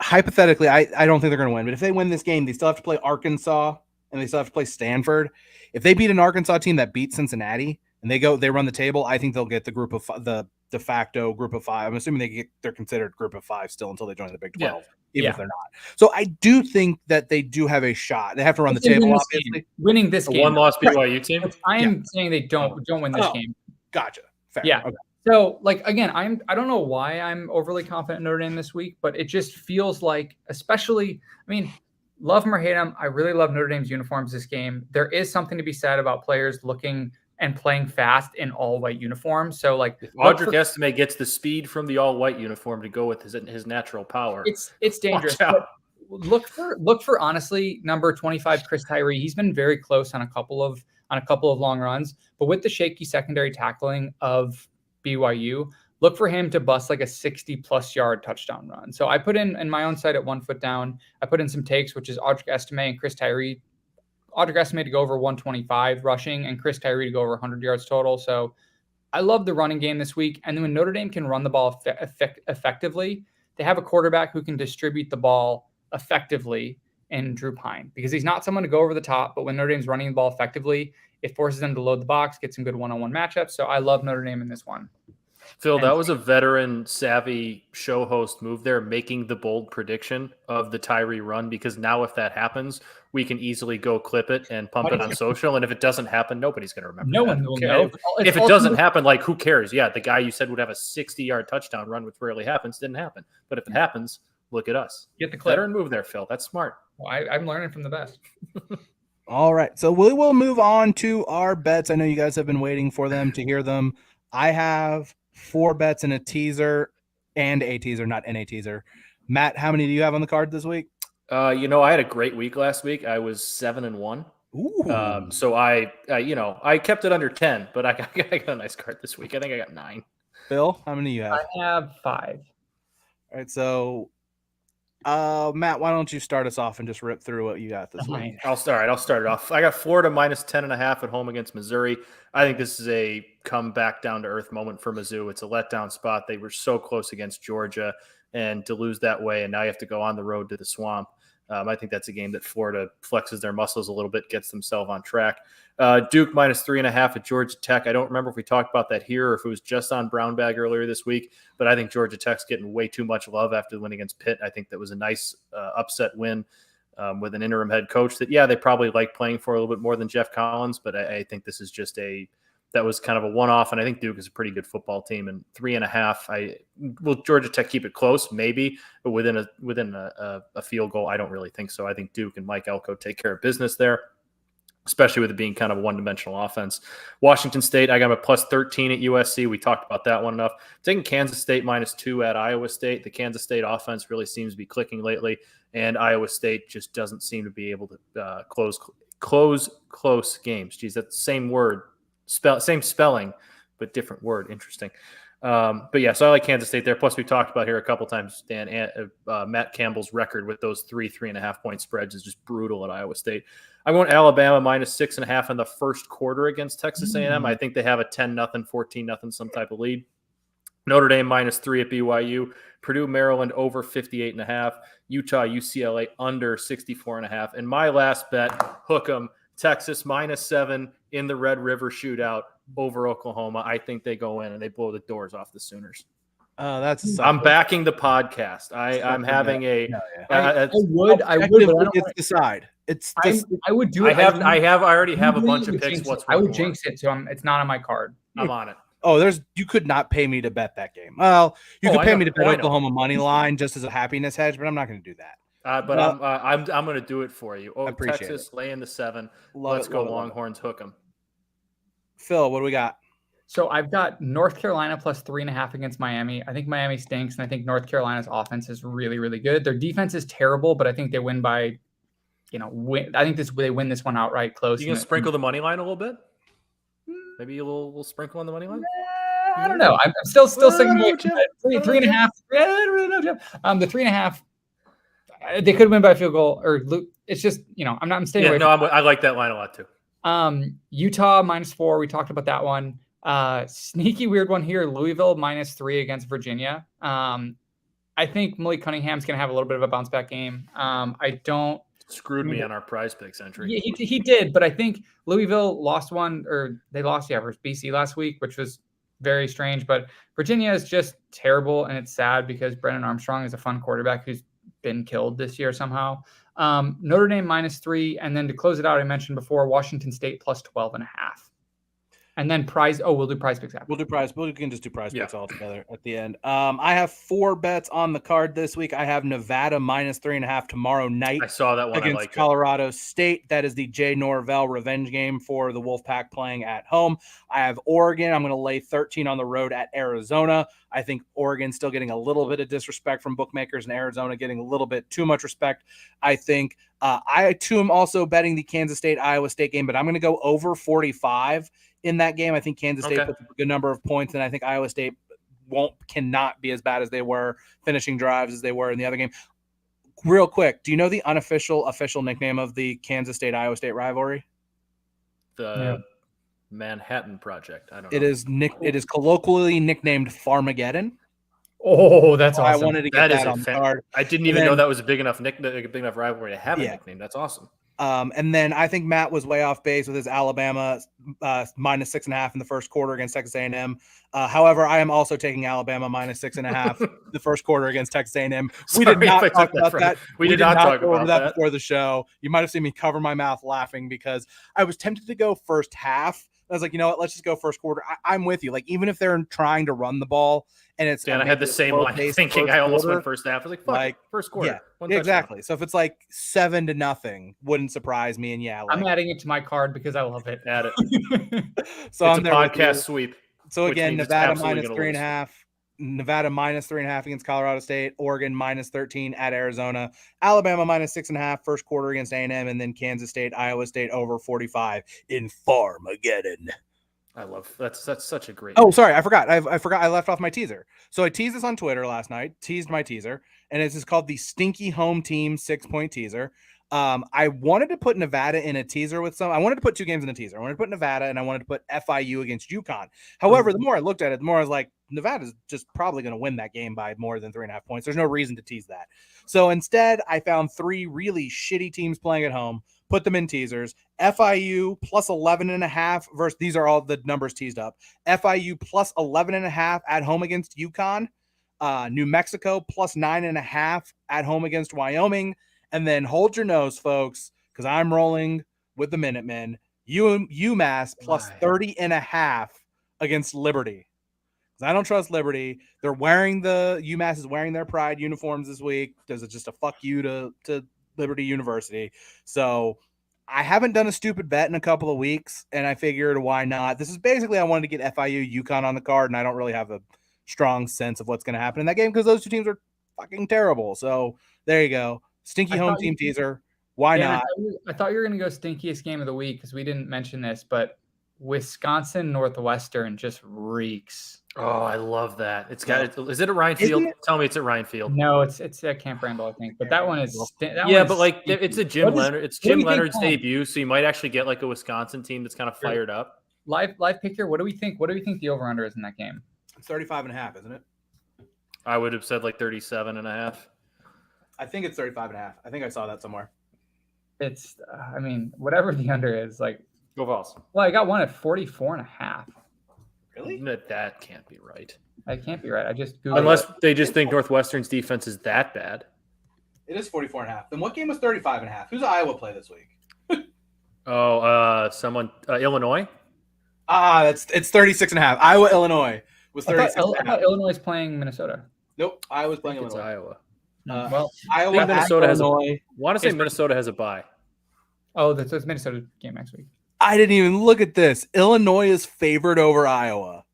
Hypothetically, I don't think they're going to win. But if they win this game, they still have to play Arkansas and they still have to play Stanford. If they beat an Arkansas team that beat Cincinnati and they run the table, I think they'll get the de facto group of 5. I'm assuming they're considered group of 5 still until they join the Big 12, even if they're not. So I do think that they do have a shot. They have to run the table, obviously. Winning this game. One-loss BYU team? I'm saying they don't win this game. Gotcha. Fair. Yeah. Okay. So, again, I don't know why I'm overly confident in Notre Dame this week, but it just feels like, especially, love them or hate them, I really love Notre Dame's uniforms this game. There is something to be said about players looking and playing fast in all-white uniforms. So, if Audric Estime gets the speed from the all-white uniform to go with his natural power, it's dangerous. Look for honestly number 25 Chris Tyree. He's been very close on a couple of long runs, but with the shaky secondary tackling of BYU, look for him to bust like a 60+ yard touchdown run. So I put in my own site at 1 foot down. I put in some takes, which is Audric Estime and Chris Tyree. Audric Estime to go over 125 rushing and Chris Tyree to go over 100 yards total. So I love the running game this week. And then when Notre Dame can run the ball effectively, they have a quarterback who can distribute the ball effectively in Drew Pine, because he's not someone to go over the top, but when Notre Dame's running the ball effectively, it forces them to load the box, get some good one-on-one matchups. So I love Notre Dame in this one. Phil, that was a veteran savvy show host move there, making the bold prediction of the Tyree run, because now if that happens, we can easily go clip it and pump it on social. And if it doesn't happen, nobody's going to remember. No one will know. If it doesn't happen, like, who cares? Yeah, the guy you said would have a 60-yard touchdown run, which rarely happens, didn't happen. But if it happens, look at us. Get the clip. Veteran move there, Phil. That's smart. Well, I'm learning from the best. All right, so we will move on to our bets. I know you guys have been waiting for them to hear them. I have 4 bets and a teaser, not in a teaser. Matt, how many do you have on the card this week? I had a great week last week. I was 7-1. Ooh. So I kept it under 10, but I got a nice card this week. I think I got 9. Phil, how many do you have? I have 5. All right, so Matt, why don't you start us off and just rip through what you got this week? I'll start it off. I got Florida minus 10.5 at home against Missouri. I think this is a come back down to earth moment for Mizzou. It's a letdown spot. They were so close against Georgia, and to lose that way, and now you have to go on the road to the Swamp. I think that's a game that Florida flexes their muscles a little bit, gets themselves on track. Duke minus 3.5 at Georgia Tech. I don't remember if we talked about that here or if it was just on Brown Bag earlier this week, but I think Georgia Tech's getting way too much love after the win against Pitt. I think that was a nice upset win with an interim head coach that, they probably like playing for a little bit more than Jeff Collins, but I think this is just that was kind of a one-off, and I think Duke is a pretty good football team. And 3.5, will Georgia Tech keep it close? Maybe, but within a field goal, I don't really think so. I think Duke and Mike Elko take care of business there, especially with it being kind of a one-dimensional offense. Washington State, I got a plus 13 at USC. We talked about that one enough. Taking Kansas State minus 2 at Iowa State. The Kansas State offense really seems to be clicking lately, and Iowa State just doesn't seem to be able to close close games. Geez, that's the same word. Same spelling, but different word. Interesting. But yeah, so I like Kansas State there. Plus, we talked about here a couple times, Dan, Matt Campbell's record with those 3.5 point spreads is just brutal at Iowa State. I want Alabama minus 6.5 in the first quarter against Texas A&M. I think they have a 10-0, 14-0, some type of lead. Notre Dame minus 3 at BYU. Purdue, Maryland over 58.5. Utah, UCLA under 64.5. And my last bet, hook 'em. Texas minus 7 in the Red River shootout over Oklahoma. I think they go in and they blow the doors off the Sooners. I'm backing the podcast. I'm having I would decide. I would do it. I already have a bunch of picks. I would jinx it, so it's not on my card. I'm on it. Oh, you could not pay me to bet that game. Well, you could pay me to bet Oklahoma money line just as a happiness hedge, but I'm not going to do that. But I'm going to do it for you. Oh, Texas laying the 7. Let's go Longhorns. Hook them. Phil, what do we got? So I've got North Carolina plus 3.5 against Miami. I think Miami stinks, and I think North Carolina's offense is really, really good. Their defense is terrible, but I think they win by, I think they win this one outright close. You gonna sprinkle the money line a little bit? Maybe a little sprinkle on the money line. I don't know. I'm still sticking with 3.5. I don't really know, Jeff. The 3.5. They could win by a field goal, or it's just I'm staying away. I like that line a lot too. Utah minus 4. We talked about that one. Sneaky weird one here. Louisville minus 3 against Virginia. I think Malik Cunningham's gonna have a little bit of a bounce back game. Screwed me on our prize picks entry. Yeah, he did, but I think Louisville lost one, or they lost versus BC last week, which was very strange. But Virginia is just terrible, and it's sad because Brennan Armstrong is a fun quarterback who's been killed this year somehow. Notre Dame minus 3, and then to close it out, I mentioned before, Washington State plus 12.5. And then we'll do prize picks after. We can just do prize picks all together at the end. I have 4 bets on the card this week. I have Nevada minus 3.5 tomorrow night. I saw that one against Colorado State. That is the Jay Norvell revenge game for the Wolfpack playing at home. I have Oregon. I'm going to lay 13 on the road at Arizona. I think Oregon's still getting a little bit of disrespect from bookmakers, and Arizona getting a little bit too much respect. I think I too am also betting the Kansas State-Iowa State game, but I'm going to go over 45 in that game. I think Kansas State puts up a good number of points, and I think Iowa State cannot be as bad as they were finishing drives as they were in the other game. Real quick, do you know the official nickname of the Kansas State-Iowa State rivalry? The Manhattan Project. I don't know. It is colloquially nicknamed Farmageddon. Oh, that's awesome. I wanted to get that on the card. I didn't even know that was a big enough rivalry to have a nickname. That's awesome. And then I think Matt was way off base with his Alabama minus 6.5 in the first quarter against Texas A&M. However, I am also taking Alabama minus 6.5 the first quarter against Texas A&M. We did not talk about that. We did not talk about that before the show. You might have seen me cover my mouth laughing because I was tempted to go first half. I was like, you know what? Let's just go first quarter. I'm with you. Like, even if they're trying to run the ball and it's I had the same line of thinking. I almost went first half. I was like, first quarter. Yeah, exactly. So if it's like 7-0, wouldn't surprise me. And I'm adding it to my card because I love it. Add it. So it's a podcast sweep. So again, Nevada minus 3.5. Nevada minus 3.5 against Colorado State, Oregon minus 13 at Arizona, Alabama minus 6.5 first quarter against A&M, and then Kansas State, Iowa State over 45 in Farmageddon. I love that's such a great. Oh, sorry, I forgot. I left off my teaser. So I teased this on Twitter last night. Teased my teaser, and it's called the Stinky Home Team 6-point teaser. I wanted to put Nevada in a teaser with I wanted to put two games in a teaser. I wanted to put Nevada and I wanted to put FIU against UConn. However, the more I looked at it, the more I was like, Nevada's just probably going to win that game by more than 3.5 points. There's no reason to tease that. So instead, I found three really shitty teams playing at home, put them in teasers. FIU plus 11.5 versus, these are all the numbers teased up. FIU plus 11.5 at home against UConn. New Mexico plus 9.5 at home against Wyoming. And then hold your nose, folks, because I'm rolling with the Minutemen. UMass plus 30.5 against Liberty. Because I don't trust Liberty. UMass is wearing their Pride uniforms this week. Does it just a fuck you to Liberty University? So I haven't done a stupid bet in a couple of weeks, and I figured why not? This is basically I wanted to get FIU UConn on the card, and I don't really have a strong sense of what's going to happen in that game because those two teams are fucking terrible. So there you go. Stinky home team teaser. Why not? I thought you were going to go stinkiest game of the week because we didn't mention this, but Wisconsin Northwestern just reeks. Oh, I love that. It's got. Is it at Ryan Field? Tell me it's at Ryan Field. No, it's at Camp Randall, I think. But that one is. But like it's a Jim Leonard. It's Jim Leonard's debut, so you might actually get like a Wisconsin team that's kind of fired up. Live pick here. What do we think? What do we think the over under is in that game? It's 35.5, isn't it? I would have said like 37.5. I think it's 35.5. I think I saw that somewhere. It's, whatever the under is, like. Go Vols. Well, I got one at 44.5. Really? That can't be right. That can't be right. I just Googled Unless they just think Northwestern's defense is that bad. It is 44.5. Then what game was 35.5? Who's Iowa play this week? Illinois? It's 36.5. Iowa, Illinois was 36.5. I thought Illinois is playing Minnesota. Nope. Iowa's playing Illinois. It's Iowa. Iowa, Minnesota has Illinois. I want to say Minnesota has a bye. Oh, that's Minnesota game next week. I didn't even look at this. Illinois is favored over Iowa.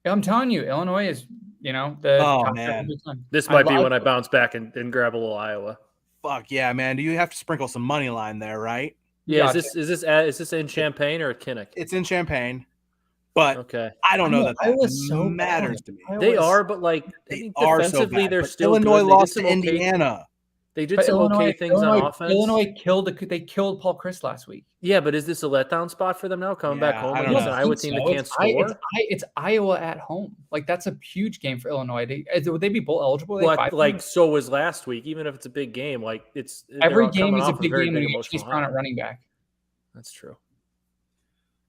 I'm telling you, Illinois is, man. This might be when I bounce back and grab a little Iowa. Fuck yeah, man. Do you have to sprinkle some money line there, right? Yeah. Is this in Champaign or at Kinnick? It's in Champaign. But okay. I don't know that so matters to me. They are, but like defensively, they're still Illinois good. lost to Indiana. They did some okay things on offense. Illinois killed Paul Chris last week. Yeah, but is this a letdown spot for them now? Coming back home against an Iowa team that can't score? It's Iowa at home. Like, that's a huge game for Illinois. Would they be bowl eligible? So was last week. Even if it's a big game, like every game is a big game when you get Chase Brown at running back. That's true.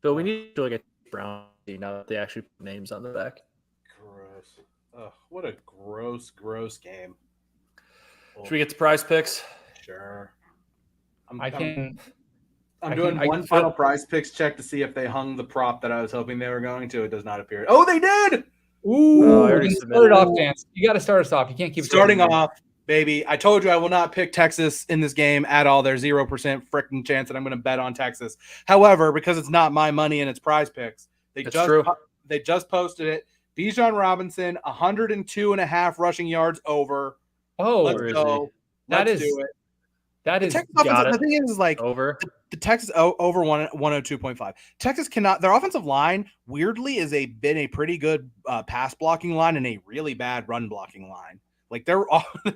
But we need to look at Brown now that they actually put names on the back. Gross. Oh, what a gross game. Should we get to prize picks? Sure. I'm doing one final prize picks check to see if they hung the prop that I was hoping they were going to. It does not appear. Oh, they did! Ooh, start it off, Dan. You got to start us off. You can't keep starting off, baby. I told you I will not pick Texas in this game at all. There's 0% freaking chance that I'm going to bet on Texas. However, because it's not my money and it's prize picks, they just posted it. Bijan Robinson, 102.5 rushing yards over. Oh, let's go. Let's do it. That is the thing is like over. The Texas over 102.5. Texas cannot. Their offensive line weirdly been a pretty good pass blocking line and a really bad run blocking line. Like their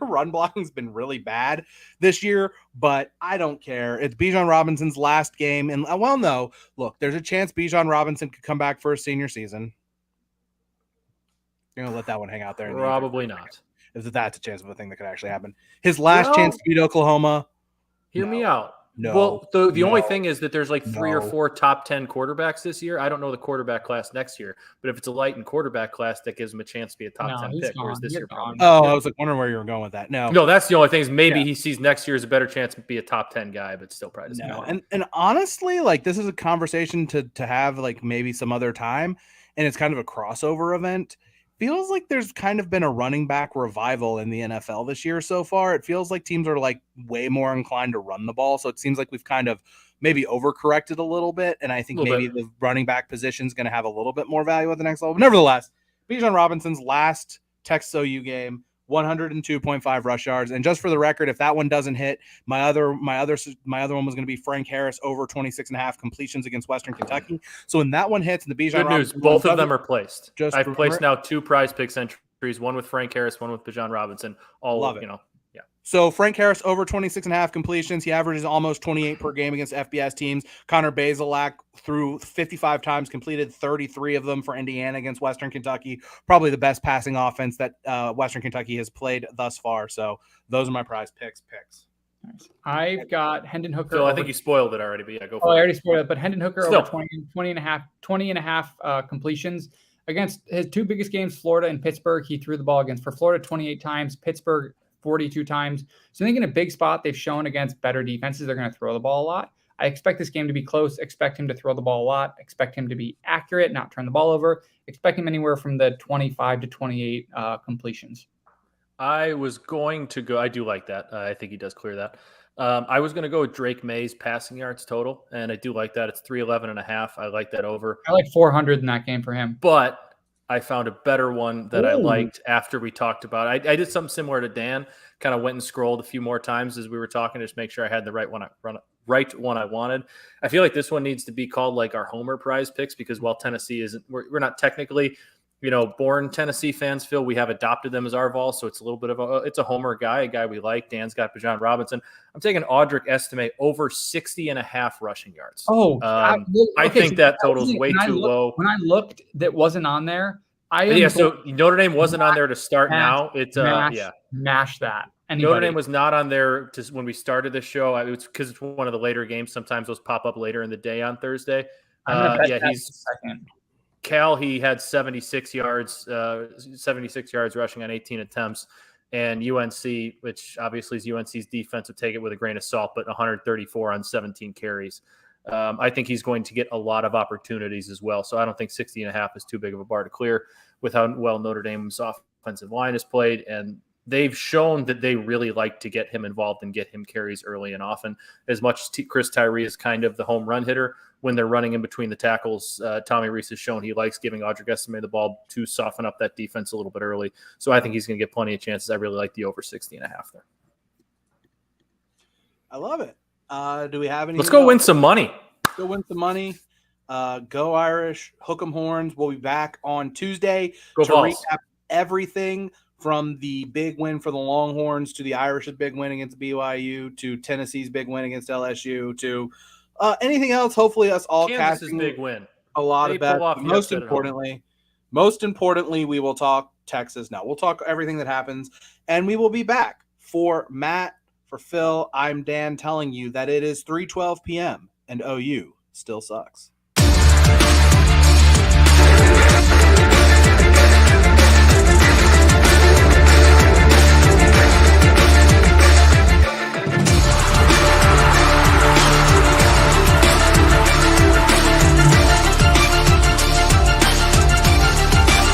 run blocking's been really bad this year, but I don't care. It's Bijan Robinson's last game, and well, no, look, there's a chance Bijan Robinson could come back for a senior season. You're gonna let that one hang out there. Probably not. That's a chance of a thing that could actually happen. His last chance to beat Oklahoma. Hear me out. No. Well, the only thing is that there's like 3 or 4 top 10 quarterbacks this year. I don't know the quarterback class next year, but if it's a light and quarterback class, that gives him a chance to be a top 10 pick. Whereas this year, probably. I was like wondering where you were going with that. No, that's the only thing is maybe he sees next year as a better chance to be a top 10 guy, but still probably doesn't matter. And honestly, like this is a conversation to have like maybe some other time, and it's kind of a crossover event. Feels like there's kind of been a running back revival in the NFL this year so far. It feels like teams are like way more inclined to run the ball. So it seems like we've kind of maybe overcorrected a little bit. And I think maybe the running back position is going to have a little bit more value at the next level. But nevertheless, Bijan Robinson's last Texas OU game, 102.5 rush yards. And just for the record, if that one doesn't hit, my other one was going to be Frank Harris over 26.5 completions against Western Kentucky. So when that one hits and the Bijan Robinson, both of them are placed. I've placed now 2 prize picks entries, one with Frank Harris, one with Bijan Robinson. Love it. So Frank Harris over 26.5 completions. He averages almost 28 per game against FBS teams. Connor Bazelak threw 55 times, completed 33 of them for Indiana against Western Kentucky. Probably the best passing offense that Western Kentucky has played thus far. So those are my prize picks. Nice. I've got Hendon Hooker. So I think you spoiled it already, but yeah, go for it. I already spoiled it, but Hendon Hooker over 20 and a half completions. Against his 2 biggest games, Florida and Pittsburgh, he threw the ball against. For Florida, 28 times. Pittsburgh, 42 times. So I think in a big spot, they've shown against better defenses, they're going to throw the ball a lot. I expect this game to be close. Expect him to throw the ball a lot. Expect him to be accurate, not turn the ball over. Expect him anywhere from the 25 to 28 completions. I was going to go. I do like that. I think he does clear that. I was going to go with Drake May's passing yards total, and I do like that. It's 311.5. I like that over. I like 400 in that game for him. But I found a better one that I liked after we talked about it. I did something similar to Dan, kind of went and scrolled a few more times as we were talking to just make sure I had the right one I wanted. I feel like this one needs to be called like our Homer prize picks because while Tennessee isn't, we're not technically, born Tennessee fans, Phil, we have adopted them as our Vol. So it's a little bit of it's a Homer guy, a guy we like. Dan's got Bijan Robinson. I'm taking Audric Estime over 60.5 rushing yards. I think that total's way too low. When I looked, that wasn't on there. So Notre Dame wasn't on there to start now. It's mash that. Notre Dame was not on there when we started the show. It was because it's one of the later games. Sometimes those pop up later in the day on Thursday. He's second. Cal, he had 76 yards rushing on 18 attempts. And UNC, which obviously is UNC's defense, would take it with a grain of salt, but 134 on 17 carries. I think he's going to get a lot of opportunities as well. So I don't think 60.5 is too big of a bar to clear with how well Notre Dame's offensive line has played. And they've shown that they really like to get him involved and get him carries early and often. As much as Chris Tyree is kind of the home run hitter, when they're running in between the tackles, Tommy Rees has shown he likes giving Audric Estime the ball to soften up that defense a little bit early. So I think he's going to get plenty of chances. I really like the over 60.5 there. I love it. Do we have any? Let's go win some money. Go win some money. Go Irish. Hook 'em horns. We'll be back on Tuesday to recap everything from the big win for the Longhorns to the Irish's big win against BYU to Tennessee's big win against LSU to anything else. Hopefully, us all Kansas's casting big win. A lot of bets. Most importantly, we will talk Texas. Now we'll talk everything that happens, and we will be back. For Matt, for Phil, I'm Dan telling you that it is 3:12 p.m. and OU still sucks.